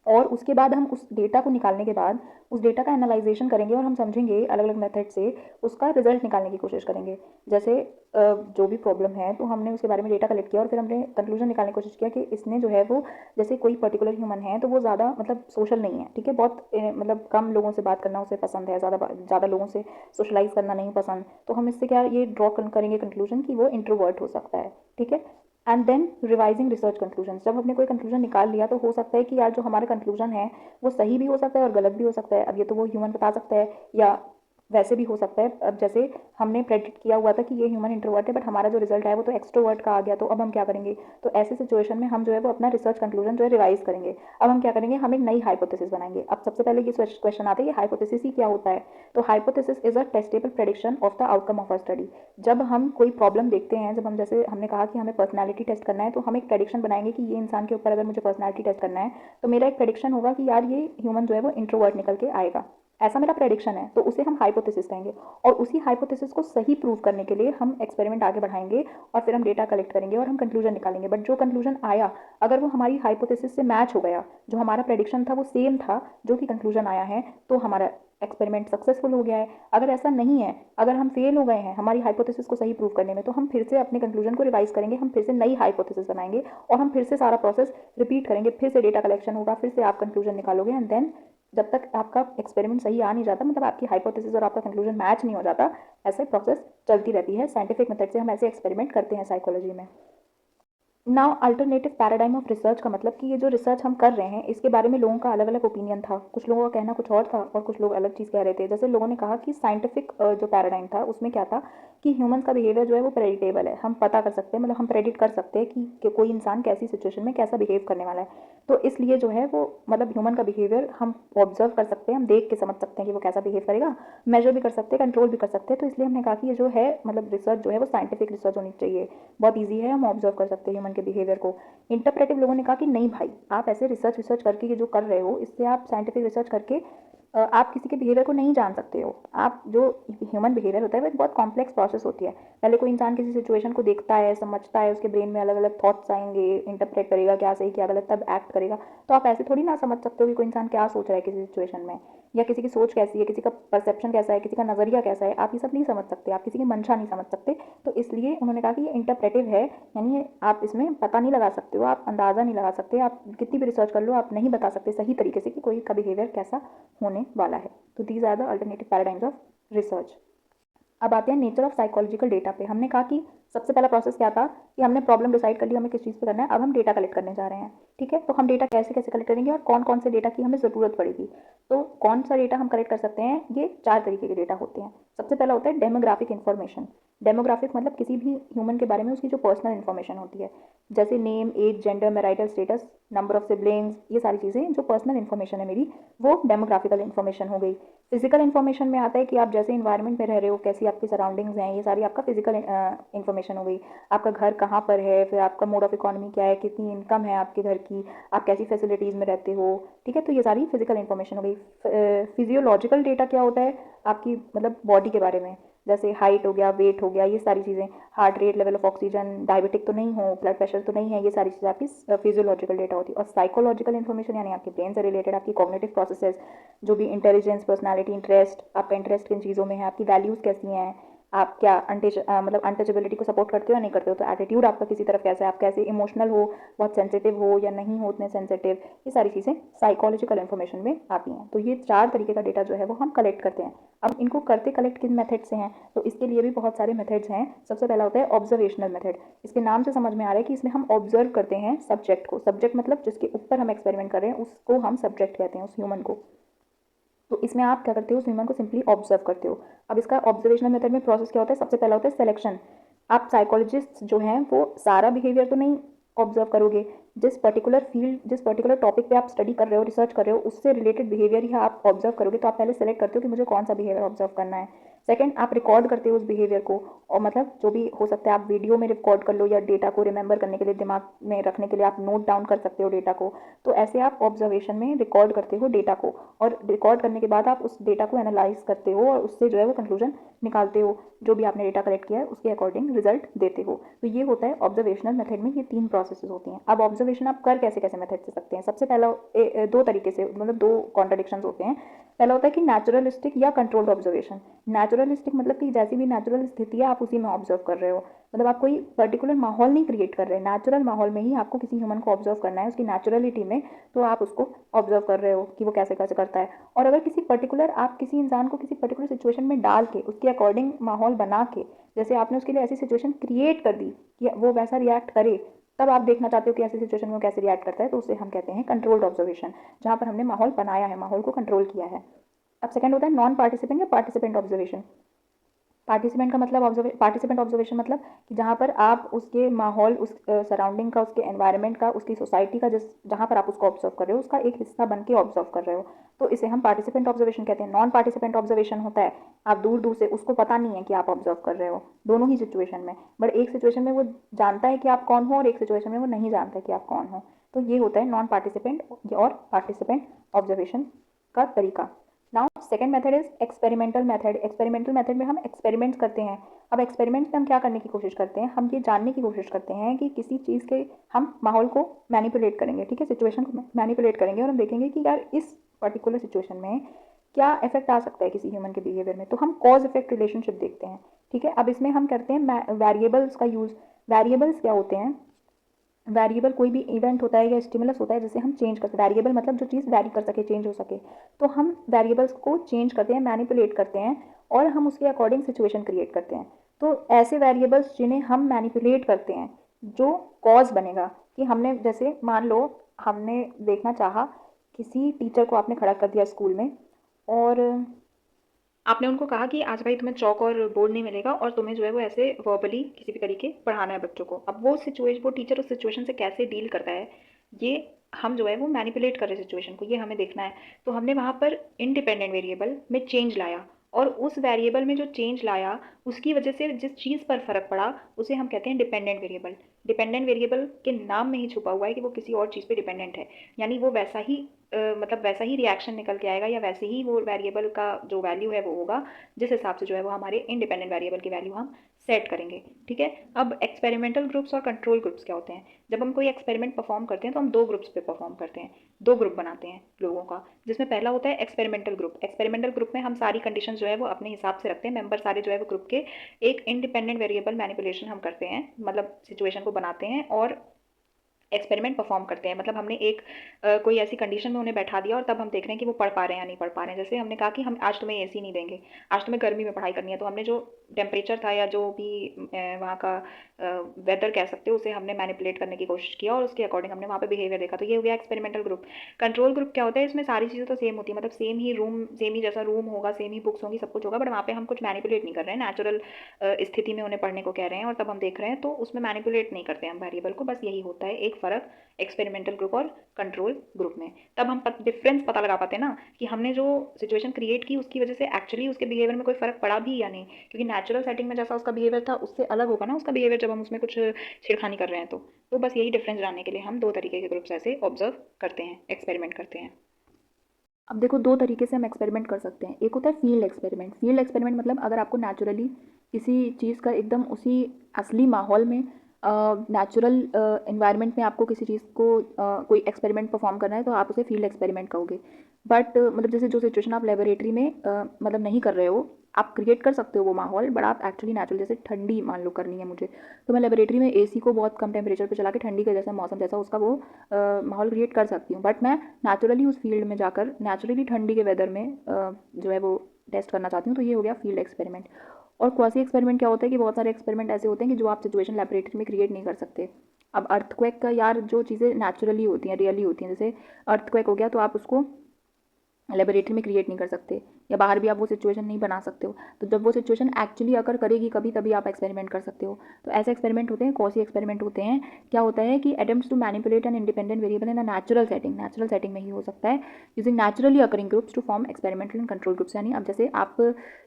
और उसके बाद हम उस डेटा को निकालने के बाद उस डेटा का एनालाइजेशन करेंगे और हम समझेंगे अलग अलग मेथड से उसका रिजल्ट निकालने की कोशिश करेंगे। जैसे जो भी प्रॉब्लम है तो हमने उसके बारे में डेटा कलेक्ट किया और फिर हमने कंक्लूजन निकालने की कोशिश किया कि इसने जो है वो, जैसे कोई पर्टिकुलर ह्यूमन है तो वो ज़्यादा मतलब सोशल नहीं है, ठीक है, बहुत मतलब कम लोगों से बात करना उसे पसंद है, ज़्यादा लोगों से सोशलाइज करना नहीं पसंद। तो हम इससे क्या ये ड्रॉ करेंगे कंक्लूजन कि वो इंट्रोवर्ट हो सकता है, ठीक है। And then revising research conclusion, जब हमने कोई कंक्लूजन निकाल लिया तो हो सकता है कि यार जो हमारा कंक्लूजन है वो सही भी हो सकता है और गलत भी हो सकता है। अब ये तो वो ह्यूमन बता सकता है या वैसे भी हो सकता है। अब जैसे हमने प्रेडिक्ट किया हुआ था कि ये ह्यूमन इंट्रोवर्ट है बट हमारा जो रिजल्ट है वो तो एक्सट्रोवर्ट का आ गया, तो अब हम क्या करेंगे? तो ऐसे सिचुएशन में हम जो है वो अपना रिसर्च कंक्लूजन जो है रिवाइज करेंगे। अब हम क्या करेंगे? हम एक नई हाइपोथेसिस बनाएंगे। अब सबसे पहले ये क्वेश्चन आता है कि हाइपोथेसिस ही क्या होता है? तो hypothesis is a testable prediction of the outcome of a study. जब हम कोई प्रॉब्लम देखते हैं, जब हम, जैसे हमने कहा कि हमें पर्सनैलिटी टेस्ट करना है, तो हम एक प्रेडिक्शन बनाएंगे कि ये इंसान के ऊपर अगर मुझे पर्सनैलिटी टेस्ट करना है तो मेरा एक प्रेडिक्शन होगा कि यार ये ह्यूमन जो है वो इंट्रोवर्ट निकल के आएगा, ऐसा मेरा प्रेडिक्शन है, तो उसे हम हाइपोथेसिस कहेंगे। और उसी हाइपोथेसिस को सही प्रूव करने के लिए हम एक्सपेरिमेंट आगे बढ़ाएंगे और फिर हम डेटा कलेक्ट करेंगे और हम कंक्लूजन निकालेंगे। बट जो कंक्लूजन आया, अगर वो हमारी हाइपोथेसिस से मैच हो गया, जो हमारा प्रेडिक्शन था वो सेम था जो कि कंक्लूजन आया है, तो हमारा एक्सपेरिमेंट सक्सेसफुल हो गया है। अगर ऐसा नहीं है, अगर हम फेल हो गए हैं हमारी हाइपोथेसिस को सही प्रूव करने में, तो हम फिर से अपने कंक्लूजन को रिवाइज करेंगे, हम फिर से नई हाइपोथेसिस बनाएंगे और हम फिर से सारा प्रोसेस रिपीट करेंगे। फिर से डेटा कलेक्शन होगा, फिर से आप कंक्लूजन निकालोगे एंड देन जब तक आपका एक्सपेरिमेंट सही आ नहीं जाता, मतलब आपकी हाइपोथेसिस और आपका कंक्लूजन मैच नहीं हो जाता, ऐसे प्रोसेस चलती रहती है। साइंटिफिक मेथड से हम ऐसे एक्सपेरिमेंट करते हैं साइकोलॉजी में। Now alternative paradigm of research का मतलब कि ये जो रिसर्च हम कर रहे हैं इसके बारे में लोगों का अलग अलग ओपिनियन था। कुछ लोगों का कहना कुछ और था और कुछ लोग अलग चीज़ कह रहे थे। जैसे लोगों ने कहा कि साइंटिफिक जो पैराडाइम था उसमें क्या था कि ह्यूमंस का बिहेवियर जो है वो प्रेडिक्टेबल है, हम पता कर सकते हैं, मतलब हम प्रेडिक्ट कर सकते हैं कि कोई इंसान कैसी सिचुएशन में कैसा बिहेव करने वाला है। तो इसलिए जो है वो, मतलब ह्यूमन का बिहेवियर हम ऑब्जर्व कर सकते हैं, हम देख के समझ सकते हैं कि वो कैसा बिहेव करेगा, मेजर भी कर सकते हैं, कंट्रोल भी कर सकते हैं। तो इसलिए हमने कहा कि ये जो है मतलब रिसर्च जो है वो साइंटिफिक रिसर्च होनी चाहिए, बहुत ईजी है, हम ऑब्जर्व कर सकते हैं ह्यूमन के बिहेवियर को। इंटरप्रेटिव लोगों ने कहा कि नहीं भाई, आप ऐसे रिसर्च करके ये जो कर रहे हो इससे आप साइंटिफिक रिसर्च करके आप किसी के बिहेवियर को नहीं जान सकते हो। आप जो ह्यूमन बिहेवियर होता है वो एक बहुत कॉम्प्लेक्स प्रोसेस होती है। पहले कोई इंसान किसी सिचुएशन को देखता है, समझता है, उसके ब्रेन में अलग अलग थॉट्स आएंगे, इंटरप्रेट करेगा क्या सही क्या गलत, तब एक्ट करेगा। तो आप ऐसे थोड़ी ना समझ सकते हो कि कोई इंसान क्या सोच रहा है किसी सिचुएशन में, या किसी की सोच कैसी है, किसी का परसेप्शन कैसा है, किसी का नज़रिया कैसा है, आप ये सब नहीं समझ सकते, आप किसी की मंशा नहीं समझ सकते। तो इसलिए उन्होंने कहा कि ये इंटरप्रेटिव है, यानी ये आप इसमें पता नहीं लगा सकते हो, आप अंदाज़ा नहीं लगा सकते, आप कितनी भी रिसर्च कर लो आप नहीं बता सकते सही तरीके से कि कोई का बिहेवियर कैसा होने वाला है। तो these are the alternative paradigms of research. अब आते हैं नेचर ऑफ साइकोलॉजिकल डेटा पे। हमने कहा कि सबसे पहला प्रोसेस क्या था कि हमने प्रॉब्लम डिसाइड कर लिया हमें किस चीज़ पे करना है, अब हम डेटा कलेक्ट करने जा रहे हैं, ठीक है। तो हम डेटा कैसे कैसे कलेक्ट करेंगे और कौन कौन से डेटा की हमें ज़रूरत पड़ेगी। तो कौन सा डेटा हम कलेक्ट कर सकते हैं, ये 4 तरीके के डेटा होते हैं। सबसे पहला होता है डेमोग्राफिक इन्फॉर्मेशन। डेमोग्राफिक मतलब किसी भी ह्यूमन के बारे में उसकी जो पर्सनल इन्फॉर्मेशन होती है, जैसे name, age, gender, marital status, number of siblings, ये सारी चीज़ें जो पर्सनल इन्फॉर्मेशन है मेरी, वो डेमोग्राफिकल इन्फॉर्मेशन हो गई। फिजिकल इन्फॉर्मेशन में आता है कि आप जैसे इन्वायरमेंट में रह रहे हो, कैसी आपकी सराउंडिंग्स हैं, ये सारी आपका फिजिकल इन्फॉर्मेशन हो गई। आपका घर कहाँ पर है, फिर आपका मोड ऑफ इकोनॉमी क्या है, कितनी इनकम है आपके घर की, आप कैसी फैसिलिटीज़ में रहते हो, ठीक है। तो ये सारी फिजिकल इन्फॉर्मेशन हो गई। फिजियोलॉजिकल डेटा क्या होता है, आपकी मतलब बॉडी के बारे में, जैसे हाइट हो गया, वेट हो गया, ये सारी चीज़ें, heart rate, level of oxygen, diabetic तो नहीं हो, ब्लड प्रेशर तो नहीं है, ये सारी चीज़ें आपकी फिजियोलॉजिकल डेटा होती है। और साइकोलॉजिकल इन्फॉर्मेशन यानी आपके ब्रेन से रिलेटेड आपकी कॉग्निटिव प्रोसेसेस, जो भी इंटेलिजेंस, पर्सनालिटी, इंटरेस्ट, आपका इंटरेस्ट किन चीज़ों में है, आपकी वैल्यूज़ कैसी हैं, आप क्या मतलब अनटचेबिलिटी को सपोर्ट करते हो या नहीं करते हो, तो एटीट्यूड आपका किसी तरफ कैसा है, आप कैसे इमोशनल हो, बहुत सेंसिटिव हो या नहीं हो उतने सेंसिटिव, ये सारी चीज़ें साइकोलॉजिकल इन्फॉर्मेशन में आती हैं। तो ये 4 तरीके का डेटा जो है वो हम कलेक्ट करते हैं। अब इनको करते कलेक्ट किन मेथड से हैं, तो इसके लिए भी बहुत सारे मेथड्स हैं। सबसे पहला होता है ऑब्जर्वेशनल मेथड। इसके नाम से समझ में आ रहा है कि इसमें हम ऑब्जर्व करते हैं सब्जेक्ट को। सब्जेक्ट मतलब जिसके ऊपर हम एक्सपेरिमेंट कर रहे हैं उसको हम सब्जेक्ट कहते हैं, उस ह्यूमन को। तो इसमें आप क्या करते हो, उस ह्यूमन को सिंपली ऑब्जर्व करते हो। अब इसका ऑब्जर्वेशनल मेथड में प्रोसेस क्या होता है, सबसे पहला होता है सिलेक्शन। आप साइकोलॉजिस्ट जो हैं वो सारा बिहेवियर तो नहीं ऑब्जर्व करोगे, जिस पर्टिकुलर फील्ड, जिस पर्टिकुलर टॉपिक पे आप स्टडी कर रहे हो, रिसर्च कर रहे हो, उससे रिलेटेड बिहेवियर ही आप ऑब्जर्व करोगे। तो आप पहले सेलेक्ट करते हो कि मुझे कौन सा बिहेवियर ऑब्जर्व करना है। सेकंड, आप रिकॉर्ड करते हो उस बिहेवियर को, और मतलब जो भी हो सकता है आप वीडियो में रिकॉर्ड कर लो, या डेटा को रिमेंबर करने के लिए, दिमाग में रखने के लिए आप नोट डाउन कर सकते हो डेटा को। तो ऐसे आप ऑब्जर्वेशन में रिकॉर्ड करते हो डेटा को, और रिकॉर्ड करने के बाद आप उस डेटा को एनालाइज करते हो और उससे जो है वो कंक्लूजन निकालते हो, जो भी आपने डेटा कलेक्ट किया है उसके अकॉर्डिंग रिजल्ट देते हो। तो ये होता है ऑब्जर्वेशनल मेथड में, ये 3 प्रोसेसेस होती हैं। अब ऑब्जर्वेशन आप कर कैसे कैसे मेथड से सकते हैं? सबसे पहला 2 तरीके से, मतलब 2 कॉन्ट्रडिक्शन होते हैं। पहला होता है कि नेचुरलिस्टिक या कंट्रोल्ड ऑब्जर्वेशन। नेचुरलिस्टिक मतलब कि जैसी भी नेचुरल स्थिति है आप उसी में ऑब्जर्व कर रहे हो, मतलब आप कोई पर्टिकुलर माहौल नहीं क्रिएट कर रहे, नेचुरल माहौल में ही आपको किसी ह्यूमन को ऑब्जर्व करना है, उसकी नेचुरलिटी में, तो आप उसको ऑब्जर्व कर रहे हो कि वो कैसे कैसे करता है। और अगर किसी पर्टिकुलर, आप किसी इंसान को किसी पर्टिकुलर सिचुएशन में डाल के उसके अकॉर्डिंग माहौल बना के, जैसे आपने उसके लिए ऐसी सिचुएशन क्रिएट कर दी कि वो वैसा रिएक्ट करे, तब आप देखना चाहते हो कि ऐसी सिचुएशन में वो कैसे रिएक्ट करता है, तो उसे हम कहते हैं कंट्रोल्ड ऑब्जर्वेशन, जहाँ पर हमने माहौल बनाया है, माहौल को कंट्रोल किया है। अब सेकंड होता है नॉन पार्टिसिपेंट या पार्टिसिपेंट ऑब्जर्वेशन। पार्टिसिपेंट का मतलब पार्टिसिपेंट ऑब्जर्वेशन मतलब कि जहाँ पर आप उसके माहौल, उस सराउंडिंग का, उसके एनवायरनमेंट का, उसकी सोसाइटी का, जिस जहाँ पर आप उसको ऑब्जर्व कर रहे हो उसका एक हिस्सा बन के ऑब्जर्व कर रहे हो, तो इसे हम पार्टिसिपेंट ऑब्जर्वेशन कहते हैं। नॉन पार्टिसिपेंट ऑब्जर्वेशन होता है आप दूर दूर से, उसको पता नहीं है कि आप ऑब्जर्व कर रहे हो, दोनों ही सिचुएशन में, बट एक सिचुएशन में वो जानता है कि आप कौन हो और एक सिचुएशन में वो नहीं जानता है कि आप कौन हो। तो ये होता है नॉन पार्टिसिपेंट और पार्टिसिपेंट ऑब्जर्वेशन का तरीका। Now second method is experimental method. Experimental method में हम एक्सपेरिमेंट्स करते हैं। अब एक्सपेरिमेंट्स में हम क्या करने की कोशिश करते हैं, हम ये जानने की कोशिश करते हैं कि किसी चीज़ के, हम माहौल को मैनिपुलेट करेंगे, ठीक है, सिचुएशन को मैनिपुलेट करेंगे, और हम देखेंगे कि यार इस पर्टिकुलर सिचुएशन में क्या इफेक्ट आ सकता है किसी ह्यूमन के बिहेवियर में, तो हम कॉज इफेक्ट रिलेशनशिप देखते हैं, ठीक है। अब इसमें हम करते हैं वेरिएबल्स का यूज़। वेरिएबल्स क्या होते हैं? वेरिएबल कोई भी इवेंट होता है या स्टिमुलस होता है जिसे हम चेंज करते हैं। वेरिएबल मतलब जो चीज़ वैरी कर सके, चेंज हो सके, तो हम वेरिएबल्स को चेंज करते हैं, मैनिपुलेट करते हैं, और हम उसके अकॉर्डिंग सिचुएशन क्रिएट करते हैं। तो ऐसे वेरिएबल्स जिन्हें हम मैनिपुलेट करते हैं, जो कॉज बनेगा, कि हमने जैसे मान लो हमने देखना चाहा, किसी टीचर को आपने खड़ा कर दिया स्कूल में, और आपने उनको कहा कि आज भाई तुम्हें चौक और बोर्ड नहीं मिलेगा और तुम्हें जो है वो ऐसे वर्बली किसी भी तरीके पढ़ाना है बच्चों को। अब वो टीचर उस सिचुएशन से कैसे डील करता है, ये हम जो है वो मैनिपुलेट कर रहे सिचुएशन को, ये हमें देखना है। तो हमने वहाँ पर इंडिपेंडेंट वेरिएबल में चेंज लाया, और उस वेरिएबल में जो चेंज लाया उसकी वजह से जिस चीज़ पर फर्क पड़ा उसे हम कहते हैं डिपेंडेंट वेरिएबल। डिपेंडेंट वेरिएबल के नाम में ही छुपा हुआ है कि वो किसी और चीज़ पे डिपेंडेंट है, यानी वो वैसा ही मतलब वैसा ही रिएक्शन निकल के आएगा, या वैसे ही वो वेरिएबल का जो वैल्यू है वो होगा जिस हिसाब से जो है वो हमारे इंडिपेंडेंट वेरिएबल की वैल्यू हम सेट करेंगे, ठीक है। अब एक्सपेरिमेंटल ग्रुप्स और कंट्रोल ग्रुप्स क्या होते हैं? जब हम कोई एक्सपेरिमेंट परफॉर्म करते हैं तो हम 2 ग्रुप्स पे परफॉर्म करते हैं, 2 ग्रुप बनाते हैं लोगों का, जिसमें पहला होता है एक्सपेरिमेंटल ग्रुप। एक्सपेरिमेंटल ग्रुप में हम सारी कंडीशन जो है वो अपने हिसाब से रखते हैं, मेंबर सारे जो है वो ग्रुप के, एक इंडिपेंडेंट वेरिएबल मैनिपुलेशन हम करते हैं, मतलब सिचुएशन को बनाते हैं और एक्सपेरिमेंट परफॉर्म करते हैं। मतलब हमने एक कोई ऐसी कंडीशन में उन्हें बैठा दिया और तब हम देख रहे हैं कि वो पढ़ पा रहे हैं या नहीं पढ़ पा रहे हैं। जैसे हमने कहा कि हम आज तुम्हें एसी नहीं देंगे, आज तुम्हें गर्मी में पढ़ाई करनी है, तो हमने जो टेम्परेचर था या जो भी वहाँ का वेदर कह सकते हो उसे हमने मैनिपुलेट करने की कोशिश किया और उसके अकॉर्डिंग हमने वहाँ पे बिहेवियर देखा, तो ये हो गया एक्सपेरिमेंटल ग्रुप। कंट्रोल ग्रुप क्या होता है? इसमें सारी चीज़ें तो सेम होती है, मतलब सेम ही रूम, सेम ही जैसा रूम होगा, सेम ही बुक्स होंगी, सब कुछ होगा, बट वहाँ पे हम कुछ मैनिपुलेट नहीं कर रहे हैं, नेचुरल स्थिति में उन्हें पढ़ने को कह रहे हैं और तब हम देख रहे हैं, तो उसमें मैनिपुलेट नहीं करते हम वेरिएबल को। बस यही होता है एक फ़र्क एक्सपेरिमेंटल ग्रुप और कंट्रोल ग्रुप में। तब हम डिफरेंस पता लगा पाते हैं ना कि हमने जो सिचुएशन क्रिएट की उसकी वजह से एक्चुअली उसके बिहेवियर में कोई फ़र्क पड़ा भी या नहीं, क्योंकि नेचुरल सेटिंग में जैसा उसका बिहेवियर था उससे अलग होगा ना उसका बिहेवियर जब हम उसमें कुछ छेड़खानी कर रहे हैं। तो बस यही डिफरेंस जानने के लिए हम 2 तरीके के ग्रुप्स ऐसे ऑब्जर्व करते हैं, एक्सपेरिमेंट करते हैं। अब देखो 2 तरीके से हम एक्सपेरिमेंट कर सकते हैं। एक होता है फील्ड एक्सपेरिमेंट। फील्ड एक्सपेरिमेंट मतलब अगर आपको नेचुरली किसी चीज़ का एकदम उसी असली माहौल में, नेचुरल इन्वायरमेंट में आपको किसी चीज़ को कोई एक्सपेरिमेंट परफॉर्म करना है तो आप उसे फील्ड एक्सपेरिमेंट कहोगे। बट मतलब जैसे जो सिचुएशन आप लेबोरेटरी में मतलब नहीं कर रहे हो, आप क्रिएट कर सकते हो वो माहौल, बट आप एक्चुअली नेचुरल, जैसे ठंडी मान लो करनी है मुझे, तो मैं लेबोरेटरी में एसी को बहुत कम टेम्परेचर पे चला के ठंडी का जैसा मौसम जैसा उसका वो माहौल क्रिएट कर सकती हूँ। बट मैं नेचुरली उस फील्ड में जाकर नेचुरली ठंडी के वेदर में जो है वो टेस्ट करना चाहती हूँ, तो ये हो गया फील्ड एक्सपेरिमेंट। और क्वासी एक्सपेरिमेंट क्या होता है कि बहुत सारे एक्सपेरिमेंट ऐसे होते हैं कि जो आप सिचुएशन लेबोरेटरी में क्रिएट नहीं कर सकते। अब अर्थक्वेक का यार, जो चीज़ें नेचुरली होती हैं, रियली होती हैं, जैसे अर्थक्वेक हो गया, तो आप उसको लेबोरेटरी में क्रिएट नहीं कर सकते, या बाहर भी आप वो सिचुएशन नहीं बना सकते हो। तो जब वो सिचुएशन एक्चुअली अगर करेगी कभी, तभी आप एक्सपेरिमेंट कर सकते हो। तो ऐसे एक्सपेरिमेंट होते हैं, कौसी एक्सपेरिमेंट होते हैं। क्या होता है कि attempts to manipulate an independent variable in a natural setting में ही हो सकता है, using naturally occurring groups to form experimental and control groups. यानी अब जैसे आप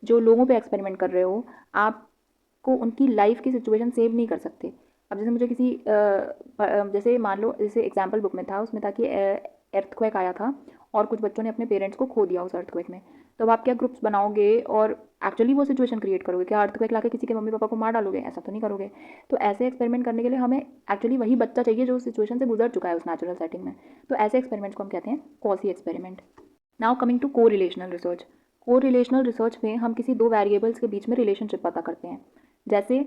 जो लोगों पे एक्सपेरिमेंट कर रहे हो, आपको उनकी लाइफ की सिचुएशन सेव नहीं कर सकते। अब जैसे मुझे किसी जैसे मान लो, जैसे एग्जाम्पल बुक में था, उसमें था कि एर्थक्वेक आया था और कुछ बच्चों ने अपने पेरेंट्स को खो दिया उस अर्थक्वेक में। तो अब आप क्या ग्रुप्स बनाओगे और एक्चुअली वो सिचुएशन क्रिएट करोगे? क्या अर्थक्वेक लाके किसी के मम्मी पापा को मार डालोगे? ऐसा तो नहीं करोगे। तो ऐसे एक्सपेरिमेंट करने के लिए हमें एक्चुअली वही बच्चा चाहिए जो उस सिचुएशन से गुजर चुका है उस नेचुरल सेटिंग में। तो ऐसे एक्सपेरिमेंट्स को हम कहते हैं quasi experiment. Now coming to correlational research. Correlational research में हम किसी दो वेरिएबल्स के बीच में रिलेशनशिप पता करते हैं। जैसे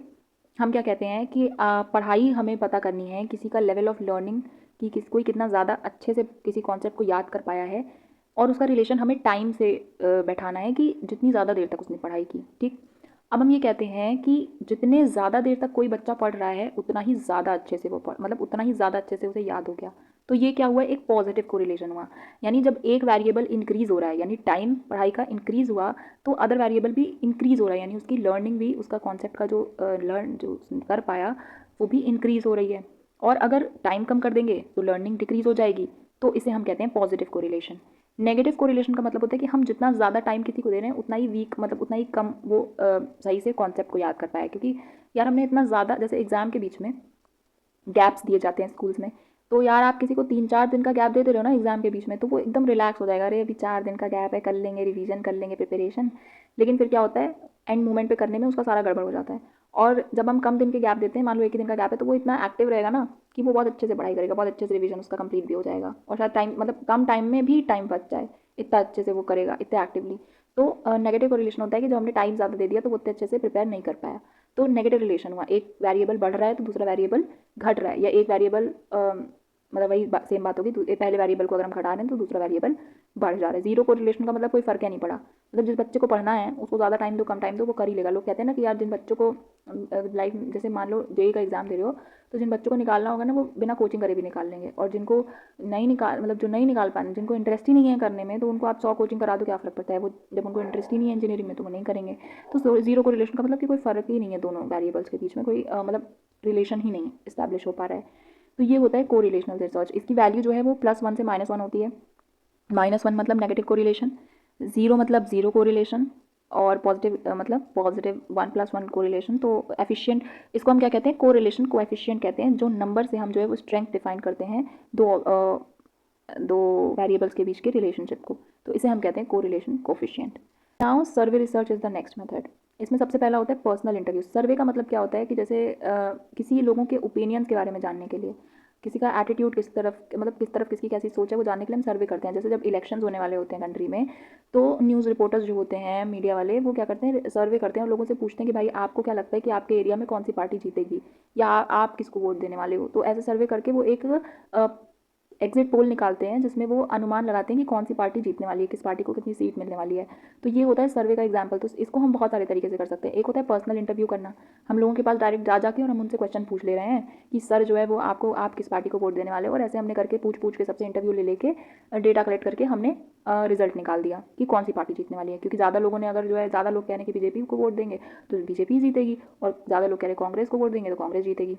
हम क्या कहते हैं कि पढ़ाई हमें पता करनी है, किसी का लेवल ऑफ लर्निंग, कि कोई कितना ज़्यादा अच्छे से किसी कॉन्सेप्ट को याद कर पाया है, और उसका रिलेशन हमें टाइम से बैठाना है कि जितनी ज़्यादा देर तक उसने पढ़ाई की। ठीक। अब हम ये कहते हैं कि जितने ज़्यादा देर तक कोई बच्चा पढ़ रहा है, उतना ही ज़्यादा अच्छे से वो मतलब उतना ही ज़्यादा अच्छे से उसे याद हो गया। तो ये क्या हुआ? एक पॉजिटिव कोरिलेशन हुआ। यानी जब एक वेरिएबल इंक्रीज़ हो रहा है, यानी टाइम पढ़ाई का इंक्रीज़ हुआ, तो अदर वेरिएबल भी इंक्रीज़ हो रहा है, यानी उसकी लर्निंग भी, उसका कॉन्सेप्ट का जो लर्न जो उसने कर पाया, वो भी इंक्रीज़ हो रही है। और अगर टाइम कम कर देंगे तो लर्निंग डिक्रीज़ हो जाएगी। तो इसे हम कहते हैं पॉजिटिव कोरिलेशन। नेगेटिव कोरिलेशन का मतलब होता है कि हम जितना ज़्यादा टाइम किसी को दे रहे हैं, उतना ही वीक, मतलब उतना ही कम वो सही से कॉन्सेप्ट को याद कर पाया। क्योंकि यार हमने इतना ज़्यादा, जैसे एग्ज़ाम के बीच में गैप्स दिए जाते हैं स्कूल्स में, तो यार आप किसी को 3-4 दिन का गैप देते रहो ना एग्जाम के बीच में, तो वो एकदम रिलैक्स हो जाएगा, अरे अभी 4 दिन का गैप है, कर लेंगे, रिवीजन कर लेंगे, प्रिपरेशन। लेकिन फिर क्या होता है, एंड मोमेंट पे करने में उसका सारा गड़बड़ हो जाता है। और जब हम कम दिन के गैप देते हैं, मान लो एक ही दिन का गैप है, तो वो इतना एक्टिव रहेगा ना कि वो बहुत अच्छे से पढ़ाई करेगा, बहुत अच्छे से रिवीजन उसका कंप्लीट भी हो जाएगा, और शायद टाइम, मतलब कम टाइम में भी टाइम बच जाए, इतना अच्छे से वो करेगा, इतने एक्टिवली। तो नेगेटिव कोरिलेशन होता है कि जो हमने टाइम ज़्यादा दे दिया तो वो उतने अच्छे से प्रिपेयर नहीं कर पाया। तो नेगेटिव रिलेशन हुआ, एक वेरिएबल बढ़ रहा है तो दूसरा वेरिएबल घट रहा है, या एक वेरिएबल मतलब वही सेम बात होगी, पहले वेरिएबल को अगर हम घटा रहे हैं तो दूसरा वेरिएबल बढ़ जा रहा है। जीरो कोरिलेशन का मतलब कोई फर्क नहीं पड़ा, मतलब जिस बच्चे को पढ़ना है उसको ज़्यादा टाइम दो, कम टाइम दो, वो कर ही लेगा। लोग कहते हैं ना कि यार जिन बच्चों को लाइफ, जैसे मान लो जेई का एग्जाम दे रहे हो, तो जिन बच्चों को निकालना होगा ना, वो बिना कोचिंग करे भी निकाल लेंगे, और जिनको नहीं निकाल, मतलब जो नहीं निकाल पाए, जिनको इंटरेस्ट ही नहीं है करने में, तो उनको आप 100 कोचिंग करा दो, क्या फ़र्क पड़ता है? वो जब उनको इंटरेस्ट ही नहीं है इंजीनियरिंग में, तो वो नहीं करेंगे। तो जीरो कोरिलेशन का मतलब कि कोई फ़र्क ही नहीं है, दोनों वेरिएबल्स के बीच में कोई मतलब रिलेशन ही नहीं इस्टेब्लिश हो पा रहा है। तो ये होता है को रिलेशनल रिसर्च। इसकी वैल्यू जो है वो +1 से -1 होती है। -1 मतलब नेगेटिव कोरिलेशन, 0 मतलब जीरो कोरिलेशन, और पॉजिटिव मतलब +1 + 1 कोरिलेशन। तो एफिशिएंट, इसको हम क्या कहते हैं? कोरिलेशन कोएफिशिएंट कहते हैं, जो नंबर से हम जो है वो स्ट्रेंथ डिफाइन करते हैं दो वेरिएबल्स के बीच के रिलेशनशिप को। तो इसे हम कहते हैं correlation coefficient. Now survey research is the next method. इसमें सबसे पहला होता है पर्सनल इंटरव्यू। सर्वे का मतलब क्या होता है कि जैसे किसी लोगों के ओपिनियंस के बारे में जानने के लिए, किसी का एटीट्यूड किस तरफ, मतलब किस तरफ किसकी कैसी सोच है, वो जानने के लिए हम सर्वे करते हैं। जैसे जब इलेक्शंस होने वाले होते हैं कंट्री में, तो न्यूज़ रिपोर्टर्स जो होते हैं, मीडिया वाले, वो क्या करते हैं, सर्वे करते हैं और लोगों से पूछते हैं कि भाई आपको क्या लगता है कि आपके एरिया में कौन सी पार्टी जीतेगी, या आप किसको वोट देने वाले हो। तो ऐसे सर्वे करके वो एक एग्जिट पोल निकालते हैं, जिसमें वो अनुमान लगाते हैं कि कौन सी पार्टी जीतने वाली है, किस पार्टी को कितनी सीट मिलने वाली है। तो ये होता है सर्वे का एग्जाम्पल। तो इसको हम बहुत सारे तरीके से कर सकते हैं। एक होता है पर्सनल इंटरव्यू करना, हम लोगों के पास डायरेक्ट जा जाके और हम उनसे क्वेश्चन पूछ ले रहे हैं कि सर जो है वो आपको, आप किस पार्टी को वोट देने वाले हो, और ऐसे हमने करके पूछ के सबसे इंटरव्यू ले लेके डेटा कलेक्ट करके हमने रिजल्ट निकाल दिया कि कौन सी पार्टी जीतने वाली है। क्योंकि ज़्यादा लोगों ने, अगर जो है ज़्यादा लोग कह रहे हैं कि बीजेपी को वोट देंगे तो बीजेपी जीतेगी, और ज़्यादा लोग कह रहे हैं कांग्रेस को वोट देंगे तो कांग्रेस जीतेगी।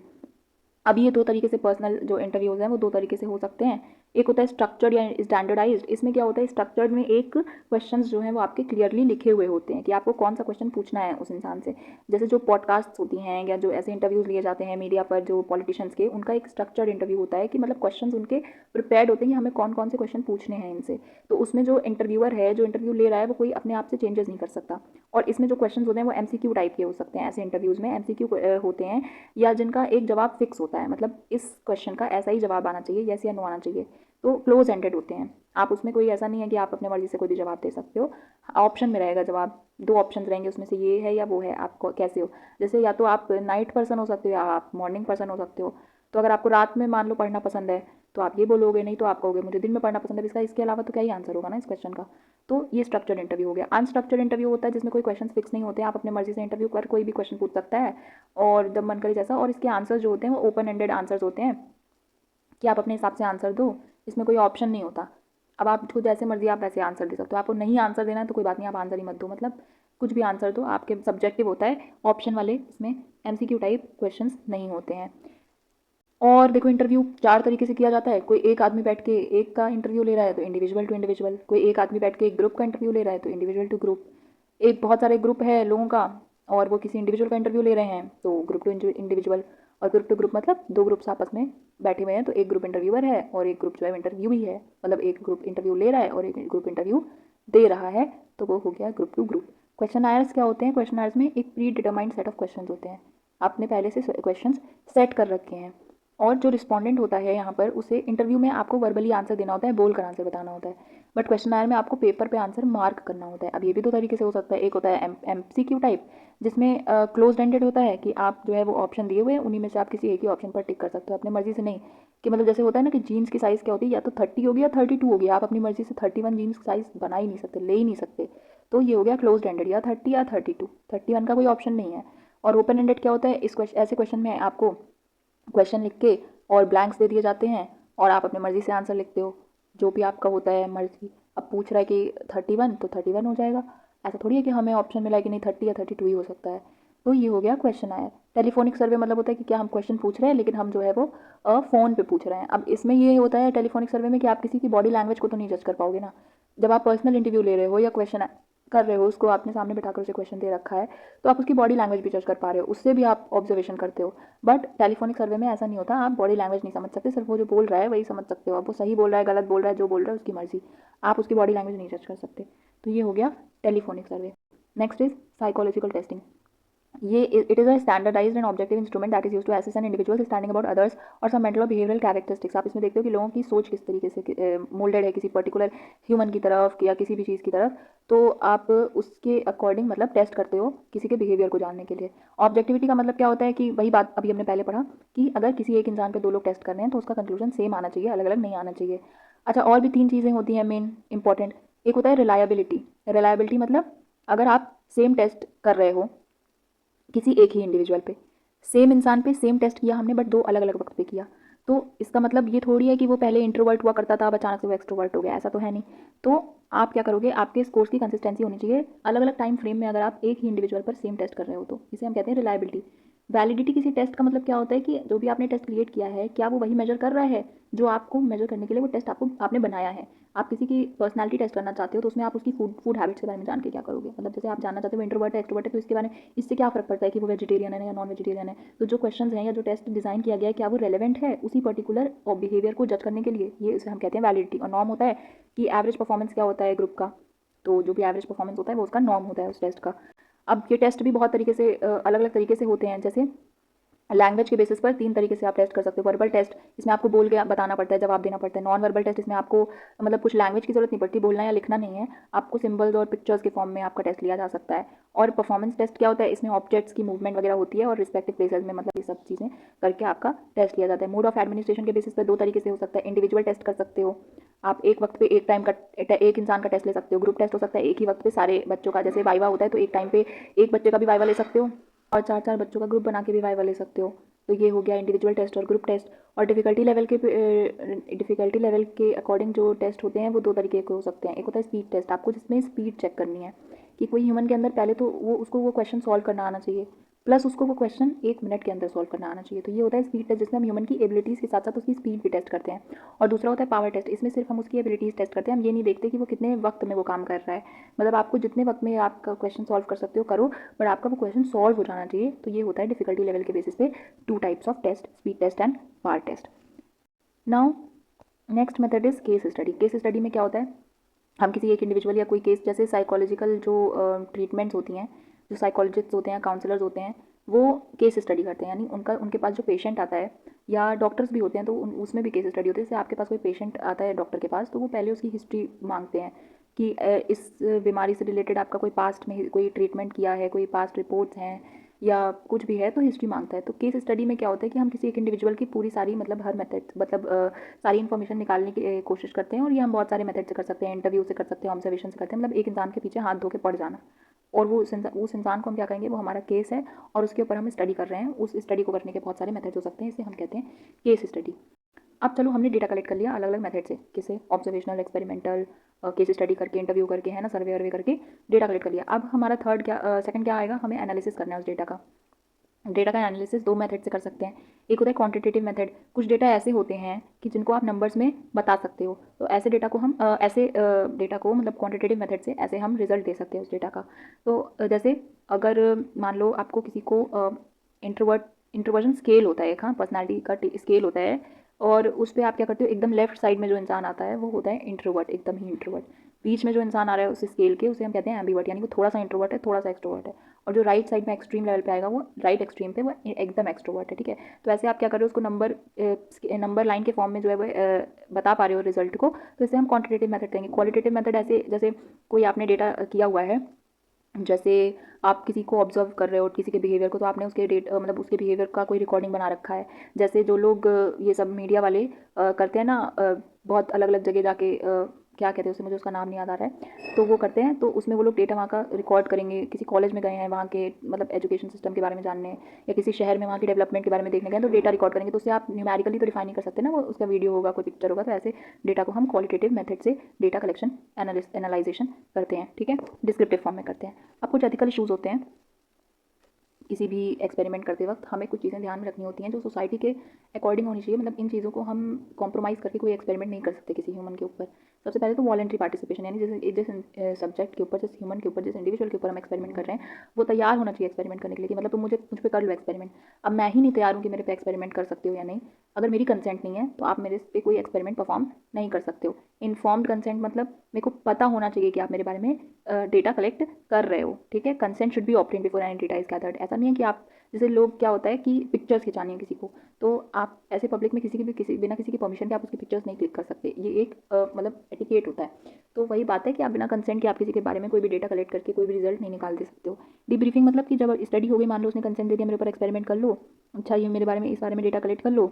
अब ये दो तरीके से पर्सनल जो इंटरव्यूज़ हैं वो दो तरीके से हो सकते हैं। एक होता है स्ट्रक्चर्ड या स्टैंडर्डाइज्ड। इसमें क्या होता है, स्ट्रक्चर्ड में एक क्वेश्चंस जो हैं वो आपके क्लियरली लिखे हुए होते हैं कि आपको कौन सा क्वेश्चन पूछना है उस इंसान से। जैसे जो पॉडकास्ट होती हैं या जो ऐसे इंटरव्यूज़ लिए जाते हैं मीडिया पर, जो पॉलिटिशियंस के, उनका एक स्ट्रक्चर्ड इंटरव्यू होता है कि मतलब क्वेश्चन उनके प्रिपेयर्ड होते हैं कि हमें कौन कौन से क्वेश्चन पूछने हैं इनसे। तो उसमें जो इंटरव्यूअर है, जो इंटरव्यू ले रहा है, वो कोई अपने आप से चेंजेस नहीं कर सकता। और इसमें जो क्वेश्चन होते हैं वो MCQ टाइप के हो सकते हैं। ऐसे इंटरव्यूज़ में MCQ होते हैं, या जिनका एक जवाब फिक्स होता है, मतलब इस क्वेश्चन का ऐसा ही जवाब आना चाहिए, येस या नो आना चाहिए। तो क्लोज एंडेड होते हैं। आप उसमें कोई ऐसा नहीं है कि आप अपने मर्जी से कोई भी जवाब दे सकते हो। ऑप्शन में रहेगा जवाब, 2 ऑप्शन रहेंगे उसमें से, ये है या वो है, आपको कैसे हो। जैसे या तो आप नाइट पर्सन हो सकते हो या आप मॉर्निंग पर्सन हो सकते हो। तो अगर आपको रात में मान लो पढ़ना पसंद है तो आप ये बोलोगे, नहीं तो आप कहोगे मुझे दिन में पढ़ना पसंद है। इसके अलावा तो क्या ही आंसर होगा ना इस क्वेश्चन का। तो ये स्ट्रक्चर्ड इंटरव्यू हो गया। अनस्ट्रक्चर्ड इंटरव्यू होता है जिसमें कोई क्वेश्चन फिक्स नहीं होते, आप अपने मर्जी से इंटरव्यू कर कोई भी क्वेश्चन पूछ सकता है और जब मन करे जैसा। और इसके आंसर्स जो होते हैं वो ओपन एंडेड आंसर्स होते हैं कि आप अपने हिसाब से आंसर दो, इसमें कोई ऑप्शन नहीं होता। अब आपको जैसे मर्जी आप वैसे आंसर दे सकते हो, आपको नहीं आंसर देना है तो कोई बात नहीं, आप आंसर ही मत दो, मतलब कुछ भी आंसर दो, आपके सब्जेक्टिव होता है। ऑप्शन वाले इसमें MCQ टाइप क्वेश्चंस नहीं होते हैं। और देखो इंटरव्यू 4 तरीके से किया जाता है। कोई एक आदमी बैठ के एक का इंटरव्यू ले रहा है तो इंडिविजुअल टू इंडिविजुअल, कोई एक आदमी बैठ के एक ग्रुप का इंटरव्यू ले रहा है तो इंडिविजुअल टू ग्रुप, एक बहुत सारे ग्रुप है लोगों का और वो किसी इंडिविजुअल का इंटरव्यू ले रहे हैं तो ग्रुप टू इंडिविजुअल, और ग्रुप टू ग्रुप मतलब दो ग्रुप्स आपस में बैठे हुए हैं तो एक ग्रुप इंटरव्यूअर है और एक ग्रुप जो है इंटरव्यू ही है, मतलब एक ग्रुप इंटरव्यू ले रहा है और एक ग्रुप इंटरव्यू दे रहा है, तो वो हो गया group to group. Questionnaires क्या होते हैं? क्वेश्चन आयर्स में एक predetermined set of question होते हैं, आपने पहले से क्वेश्चन सेट कर रखे हैं और जो रिस्पॉन्डेंट होता है यहाँ पर उसे इंटरव्यू में आपको वर्बली आंसर देना होता है, बोल कर आंसर बताना होता है, बट क्वेश्चन आयर में आपको पेपर पे आंसर मार्क करना होता है। अब ये भी दो तरीके से हो सकता है, एक होता है MCQ टाइप जिसमें क्लोज एंडेड होता है कि आप जो है वो ऑप्शन दिए हुए हैं उन्हीं में से आप किसी एक ही ऑप्शन पर टिक कर सकते हो अपनी मर्जी से, नहीं कि मतलब जैसे होता है ना कि जीन्स की साइज़ क्या होती है, या तो 30 होगी या 32 होगी, आप अपनी मर्जी से 31 जीन्स की साइज़ बना ही नहीं सकते, ले ही नहीं सकते, तो ये हो गया क्लोज एंडेड, या 30 या 32, 31 का कोई ऑप्शन नहीं है। और ओपन एंडेड क्या होता है? इस ऐसे क्वेश्चन में आपको क्वेश्चन लिख के और ब्लैंक्स दे दिए जाते हैं और आप अपनी मर्ज़ी से आंसर लिखते हो, जो भी आपका होता है मर्ज़ी। अब पूछ रहा है कि 31 तो 31 हो जाएगा, ऐसा थोड़ी है कि हमें ऑप्शन मिला है कि नहीं 30 या 32 ही हो सकता है। तो ये हो गया क्वेश्चन आया। टेलीफोनिक सर्वे मतलब होता है कि क्या हम क्वेश्चन पूछ रहे हैं लेकिन हम जो है वो फ़ोन पे पूछ रहे हैं। अब इसमें ये होता है टेलीफोनिक सर्वे में कि आप किसी की बॉडी लैंग्वेज को तो नहीं जज कर पाओगे ना, जब आप पर्सनल इंटरव्यू ले रहे हो या क्वेश्चन कर रहे हो, उसको आपने सामने बिठाकर उसे क्वेश्चन दे रखा है तो आप उसकी बॉडी लैंग्वेज भी जज कर पा रहे हो, उससे भी आप ऑब्जर्वेशन करते हो। बट टेलीफोनिक सर्वे में ऐसा नहीं होता, आप बॉडी लैंग्वेज नहीं समझ सकते, सिर्फ वो जो बोल रहा है वही समझ सकते हो, अब वो सही बोल रहा है गलत बोल रहा है जो बोल रहा है उसकी मर्जी, आप उसकी बॉडी लैंग्वेज नहीं जज कर सकते। तो ये हो गया telephonic survey. Next is psychological testing. ये it is a standardised and objective instrument that is use to assess an individual standing about others और सम मेंटल और बिहेवियरल कैरेक्टरिस्टिक्स। आप इसमें देखते हो कि लोगों की सोच किस तरीके से मोल्डेड है किसी पर्टिकुलर ह्यूमन की तरफ या किसी भी चीज़ की तरफ, तो आप उसके अकॉर्डिंग मतलब टेस्ट करते हो किसी के बिहेवियर को जानने के लिए। ऑब्जेक्टिविटी का मतलब क्या होता है कि वही बात अभी हमने पहले पढ़ा कि अगर किसी एक इंसान पे दो लोग टेस्ट कर रहे हैं तो उसका कंक्लूजन सेम आना चाहिए, अलग अलग नहीं आना चाहिए। अच्छा, और भी 3 चीज़ें होती हैं मेन इंपॉर्टेंट। एक होता है रिलायबिलिटी। रिलायबिलिटी मतलब अगर आप सेम टेस्ट कर रहे हो किसी एक ही इंडिविजुअल पे, सेम इंसान पे सेम टेस्ट किया हमने बट दो अलग अलग वक्त पे किया, तो इसका मतलब ये थोड़ी है कि वो पहले इंट्रोवर्ट हुआ करता था अब अचानक से वो एक्सट्रोवर्ट हो गया, ऐसा तो है नहीं। तो आप क्या करोगे, आपके स्कोर्स की कंसिस्टेंसी होनी चाहिए अलग अलग टाइम फ्रेम में अगर आप एक ही इंडिविजुअल पर सेम टेस्ट कर रहे हो, तो इसे हम कहते हैं रिलायबिलिटी। वैलिडिटी किसी टेस्ट का मतलब क्या होता है कि जो भी आपने टेस्ट क्रिएट किया है क्या वो वही मेजर कर रहा है जो आपको मेजर करने के लिए वो टेस्ट आपने बनाया है। आप किसी की पर्सनालिटी टेस्ट करना चाहते हो तो उसमें आप उसकी फूड हैबिट्स के बारे में जान के क्या करोगे, मतलब जैसे आप जानना चाहते हो इंट्रोवर्ट है एक्सट्रोवर्ट है तो इसके बारे में इससे क्या फ़र्क पड़ता है कि वो वेजिटेरियन है या नॉन वेजिटेरियन है। तो जो क्वेश्चंस हैं या जो टेस्ट डिज़ाइन किया गया है क्या वो रेलेवेंट है उसी पर्टिकुलर बिहेवियर को जज करने के लिए, ये उसे हम कहते हैं वैलिडिटी। और नॉर्म होता है कि एवरेज परफॉर्मेंस क्या होता है ग्रुप का, तो जो भी एवरेज परफॉर्मेंस होता है वो उसका नॉर्म होता है उस टेस्ट का। अब ये टेस्ट भी बहुत तरीके से अलग अलग तरीके से होते हैं, जैसे लैंग्वेज के बेसिस पर 3 तरीके से आप टेस्ट कर सकते हो। वर्बल टेस्ट, इसमें आपको बोल के बताना पड़ता है, जवाब देना पड़ता है। नॉन वर्बल टेस्ट, इसमें आपको मतलब कुछ लैंग्वेज की जरूरत नहीं पड़ती, बोलना या लिखना नहीं है, आपको सिंबल्स और पिक्चर्स के फॉर्म में आपका टेस्ट लिया जा सकता है। और परफॉर्मेंस टेस्ट क्या होता है, इसमें ऑब्जेक्ट्स की मूवमेंट वगैरह होती है और रिस्पेक्टिव प्लेसेस में मतलब ये सब चीज़ें करके आपका टेस्ट लिया जाता है। मोड ऑफ एडमिनिस्ट्रेशन के बेसिस पर 2 तरीके से हो सकता है। इंडिविजुअल टेस्ट कर सकते हो, आप एक वक्त पे एक टाइम का एक इंसान का टेस्ट ले सकते हो। ग्रुप टेस्ट हो सकता है एक ही वक्त पे सारे बच्चों का, जैसे वाइवा होता है तो एक टाइम पे एक बच्चे का भी वाइवा ले सकते हो और 4-4 बच्चों का ग्रुप बना के भी वाइवा ले सकते हो। तो ये हो गया इंडिविजुअल टेस्ट और ग्रुप टेस्ट। और डिफ़िकल्टी लेवल के अकॉर्डिंग जो टेस्ट होते हैं वो 2 तरीके के हो सकते हैं। एक होता है स्पीड टेस्ट, आपको जिसमें स्पीड चेक करनी है कि कोई ह्यूमन के अंदर पहले तो उसको वो क्वेश्चन सॉल्व करना आना चाहिए, प्लस उसको वो क्वेश्चन 1 मिनट के अंदर सॉल्व करना आना चाहिए। तो ये होता है स्पीड टेस्ट, जिसमें हम ह्यूमन की एबिलिटीज़ के साथ साथ उसकी स्पीड भी टेस्ट करते हैं। और दूसरा होता है पावर टेस्ट, इसमें सिर्फ हम उसकी एबिलिटीज़ टेस्ट करते हैं, हम ये नहीं देखते कि वो कितने वक्त में वो काम कर रहा है। मतलब आपको जितने वक्त में आपका क्वेश्चन सॉल्व कर सकते हो करो, बट आपका वो क्वेश्चन सॉल्व हो जाना चाहिए। तो ये होता है डिफिकल्टी लेवल के बेसिस पे 2 types of test, speed test and power test. Now next method is case study. Case study में क्या होता है, हम किसी एक इंडिविजुअल या कोई केस, जैसे साइकोलॉजिकल जो ट्रीटमेंट्स होती हैं, जो साइकोलॉजिस्ट होते हैं, काउंसलर्स होते हैं, वो केस स्टडी करते हैं, यानी उनके पास जो पेशेंट आता है या डॉक्टर्स भी होते हैं तो उसमें भी केस स्टडी होती है। जैसे आपके पास कोई पेशेंट आता है डॉक्टर के पास तो वो पहले उसकी हिस्ट्री मांगते हैं कि इस बीमारी से रिलेटेड आपका कोई पास्ट में कोई ट्रीटमेंट किया है, कोई पास्ट रिपोर्ट्स हैं या कुछ भी है, तो हिस्ट्री मांगता है। तो केस स्टडी में क्या होता है कि हम किसी एक इंडिविजुअल की पूरी सारी मतलब हर मेथड मतलब सारी इन्फॉर्मेशन निकालने की कोशिश करते हैं, और ये हम बहुत सारे मेथड से कर सकते हैं, इंटरव्यू से कर सकते हैं, ऑब्जर्वेशन से करते हैं, मतलब एक इंसान के पीछे हाथ धो के पड़ जाना, और वो उस इंसान को हम क्या करेंगे, वो हमारा केस है और उसके ऊपर हम स्टडी कर रहे हैं, उस स्टडी को करने के बहुत सारे मेथड्स हो सकते हैं, इसे हम कहते हैं केस स्टडी। अब चलो हमने डेटा कलेक्ट कर लिया अलग अलग मेथड से, किसे ऑब्जर्वेशनल, एक्सपेरिमेंटल, केस स्टडी करके, इंटरव्यू करके, है ना, सर्वे वर्वे करके डेटा कलेक्ट कर लिया। अब हमारा सेकंड क्या आएगा, हमें एनालिसिस करना है उस डेटा का। डेटा का एनालिसिस दो मेथड से कर सकते हैं। एक होता है क्वांटिटेटिव मेथड, कुछ डेटा ऐसे होते हैं कि जिनको आप नंबर्स में बता सकते हो, तो ऐसे डेटा को हम डेटा को मतलब क्वांटिटेटिव मेथड से ऐसे हम रिजल्ट दे सकते हैं उस डेटा का। तो जैसे अगर मान लो आपको किसी को इंट्रोवर्जन स्केल होता है एक, हाँ, पर्सनैलिटी का स्केल होता है, और उस पर आप क्या करते हो, एकदम लेफ्ट साइड में जो इंसान आता है वो होता है इंट्रोवर्ट, एकदम ही इंट्रोवर्ट। बीच में जो इंसान आ रहा है उस स्केल के, उसे हम कहते हैं एम्बीवर्ट, यानी वो थोड़ा सा इंट्रोवर्ट है, थोड़ा सा एक्सट्रोवर्ट है। और जो राइट साइड में एक्सट्रीम लेवल पे आएगा, वो राइट एक्सट्रीम पे वो एकदम एक्सट्रोवर्ट है, ठीक है। तो ऐसे आप क्या कर रहे हो, उसको नंबर लाइन के फॉर्म में जो है वो बता पा रहे हो रिजल्ट को, तो इसे हम क्वांटिटेटिव मेथड कहेंगे। क्वालिटेटिव मेथड ऐसे, जैसे कोई आपने डेटा किया हुआ है, जैसे आप किसी को ऑब्जर्व कर रहे हो किसी के बिहेवियर को, तो आपने उसके मतलब उसके बिहेवियर का कोई रिकॉर्डिंग बना रखा है। जैसे जो लोग ये सब मीडिया वाले करते हैं ना, बहुत अलग अलग जगह जाके क्या कहते हैं उसे, मुझे उसका नाम नहीं याद आ रहा है, तो वो करते हैं, तो उसमें वो लोग डेटा वहाँ का रिकॉर्ड करेंगे। किसी कॉलेज में गए हैं, वहाँ के मतलब एजुकेशन सिस्टम के बारे में जानने, या किसी शहर में वहाँ की डेवलपमेंट के बारे में देखने गए, तो डेटा रिकॉर्ड करेंगे। तो उससे आप न्यूमेरिकली तो डिफाइन नहीं कर सकते ना, वो उसका वीडियो होगा, कोई पिक्चर होगा, तो ऐसे डेटा को हम क्वालिटेटिव मेथड से डेटा कलेक्शन एनालाइजेशन करते हैं, ठीक है, डिस्क्रिप्टिव फॉर्म में करते हैं। अब कुछ एथिकल इशूज़ होते हैं किसी भी एक्सपेरिमेंट करते वक्त, हमें कुछ चीज़ें ध्यान में रखनी होती हैं जो सोसाइटी के अकॉर्डिंग होनी चाहिए। मतलब इन चीज़ों को हम कॉम्प्रोमाइज़ करके कोई एक्सपेरिमेंट नहीं कर सकते किसी ह्यूमन के ऊपर। सबसे पहले तो वॉलंटरी पार्टिसिपेशन, यानी जिस सब्जेक्ट के ऊपर, जिस ह्यूमन के ऊपर, जिस इंडिविजुअल के ऊपर हम एक्सपेरिमेंट कर रहे हैं, वो तैयार होना चाहिए एक्सपेरिमेंट करने के लिए, कि मतलब तुम मुझ पे कर लो एक्सपेरिमेंट। अब मैं ही नहीं तैयार हूँ कि मेरे पे एक्सपेरिमेंट कर सकते हो या नहीं, अगर मेरी कंसेंट नहीं है तो आप मेरे पे कोई एक्सपेरिमेंट परफॉर्म नहीं कर सकते हो। इन्फॉर्म्ड कंसेंट मतलब मेरे को पता होना चाहिए कि आप मेरे बारे में डेटा कलेक्ट कर रहे हो, ठीक है। Consent should be obtained before any data is gathered. ऐसा नहीं है कि आप, जैसे लोग क्या होता है कि पिक्चर्स खिंचानी है किसी को, तो आप ऐसे पब्लिक में बिना किसी की परमिशन के आप उसकी पिक्चर्स नहीं क्लिक कर सकते। ये एक मतलब एटिकेट होता है। तो वही बात है कि आप बिना कंसेंट के आप किसी के बारे में कोई भी डेटा कलेक्ट करके कोई भी रिजल्ट नहीं निकाल दे सकते हो। डीब्रीफिंग मतलब कि जब स्टडी हो गई, मान लो उसने कंसेंट दे दिया, मेरे ऊपर एक्सपेरिमेंट कर लो, अच्छा ये मेरे बारे में, इस बारे में डेटा कलेक्ट कर लो,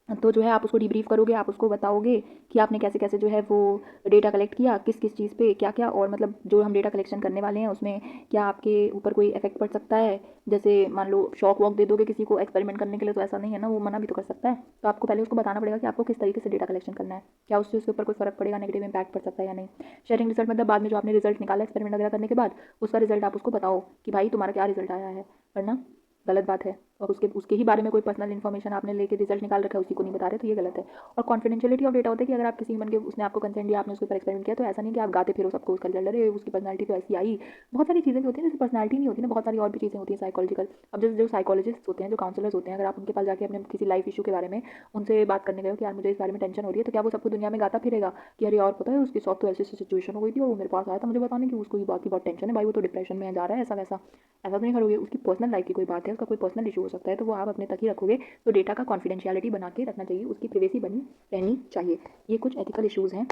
तो जो है आप उसको डिब्रीफ करोगे, आप उसको बताओगे कि आपने कैसे कैसे जो है वो डेटा कलेक्ट किया, किस किस चीज़ पे क्या क्या, और मतलब जो हम डेटा कलेक्शन करने वाले हैं उसमें क्या आपके ऊपर कोई इफेक्ट पड़ सकता है। जैसे मान लो शॉक वॉक दे दोगे किसी को एक्सपेरिमेंट करने के लिए, तो ऐसा नहीं है ना, वो मना भी तो कर सकता है। तो आपको पहले उसको बताना पड़ेगा कि आपको किस तरीके से डेटा कलेक्शन करना है, क्या उससे उसके ऊपर कोई फर्क पड़ेगा, नेगेटिव इंपैक्ट पड़ सकता है या नहीं। शेयरिंग रिजल्ट मतलब बाद में जो आपने रिजल्ट निकाला एक्सपेरिमेंट वगैरह करने के बाद, उसका रिजल्ट आप उसको बताओ कि भाई तुम्हारा क्या रिजल्ट आया है, वरना गलत बात है। और उसके उसके ही बारे में कोई पर्सनल इन्फॉर्मेशन आपने लेके रिजल्ट निकाल रखा है, उसी को नहीं बता रहे, तो ये गलत है। और कॉन्फिडेंशियलिटी ऑफ डेटा होता है कि अगर आप किसी ह्यूमन के, उसने आपको कंसेंट दिया, आपने उसके ऊपर एक्सपेरिमेंट किया, तो ऐसा नहीं कि आप गाते फिरो सबको उसका रिजल्ट, अरे उसकी पर्सनैलिटी तो ऐसी आई। बहुत सारी चीज़ें भी होती हैं, जैसे पर्सनैलिटी नहीं होती ना, बहुत सारी और भी चीज़ें होती हैं साइकोलॉजिकल। अब जैसे जो साइकोलॉजिस्ट होते हैं, जो काउंसलर्स होते हैं, अगर आप उनके पास जाके अपने किसी लाइफ इशू के बारे में उनसे बात करने गए हो कि यार मुझे इस बारे में टेंशन हो रही है, तो क्या वो सबको दुनिया में गाता फिरेगा कि अरे और पता है उसके साथ तो ऐसी सिचुएशन हो गई थी और वो मेरे पास आया था मुझे बताने कि उसको ये बात की बहुत टेंशन है भाई, वो तो डिप्रेशन में जा रहा है, ऐसा वैसा। ऐसा तो नहीं करोगे, उसकी पर्सनल लाइफ की कोई बात है, उसका कोई पर्सनल इशू हो सकता है, तो वो आप अपने तक ही रखोगे। तो डेटा का कॉन्फिडेंशियलिटी बना के रखना चाहिए, उसकी प्रिवेसी बनी रहनी चाहिए। ये कुछ एथिकल इश्यूज़ हैं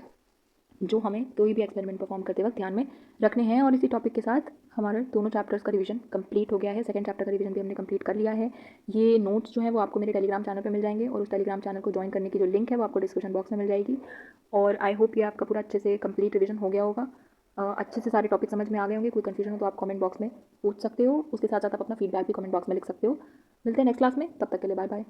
जो हमें कोई भी एक्सपेरिमेंट परफॉर्म करते वक्त ध्यान में रखने हैं। और इसी टॉपिक के साथ हमारे दोनों चैप्टर्स का रिवीजन कंप्लीट हो गया है। सेकंड चैप्टर का रिवीजन भी हमने कंप्लीट कर लिया है। ये नोट्स जो है वो आपको मेरे टेलीग्राम चैनल पे मिल जाएंगे, और उस टेलीग्राम चैनल को ज्वाइन करने की जो लिंक है वो आपको डिस्क्रिप्शन बॉक्स में मिल जाएगी। और आई होप ये आपका पूरा अच्छे से कंप्लीट रिवीजन हो गया होगा, अच्छे से सारे टॉपिक समझ में आ गए होंगे। कोई कन्फ्यूजन हो तो आप कमेंट बॉक्स में पूछ सकते हो, उसके साथ साथ आप अपना फीडबैक भी कमेंट बॉक्स में लिख सकते हो। मिलते हैं नेक्स्ट क्लास में, तब तक के लिए बाय बाय।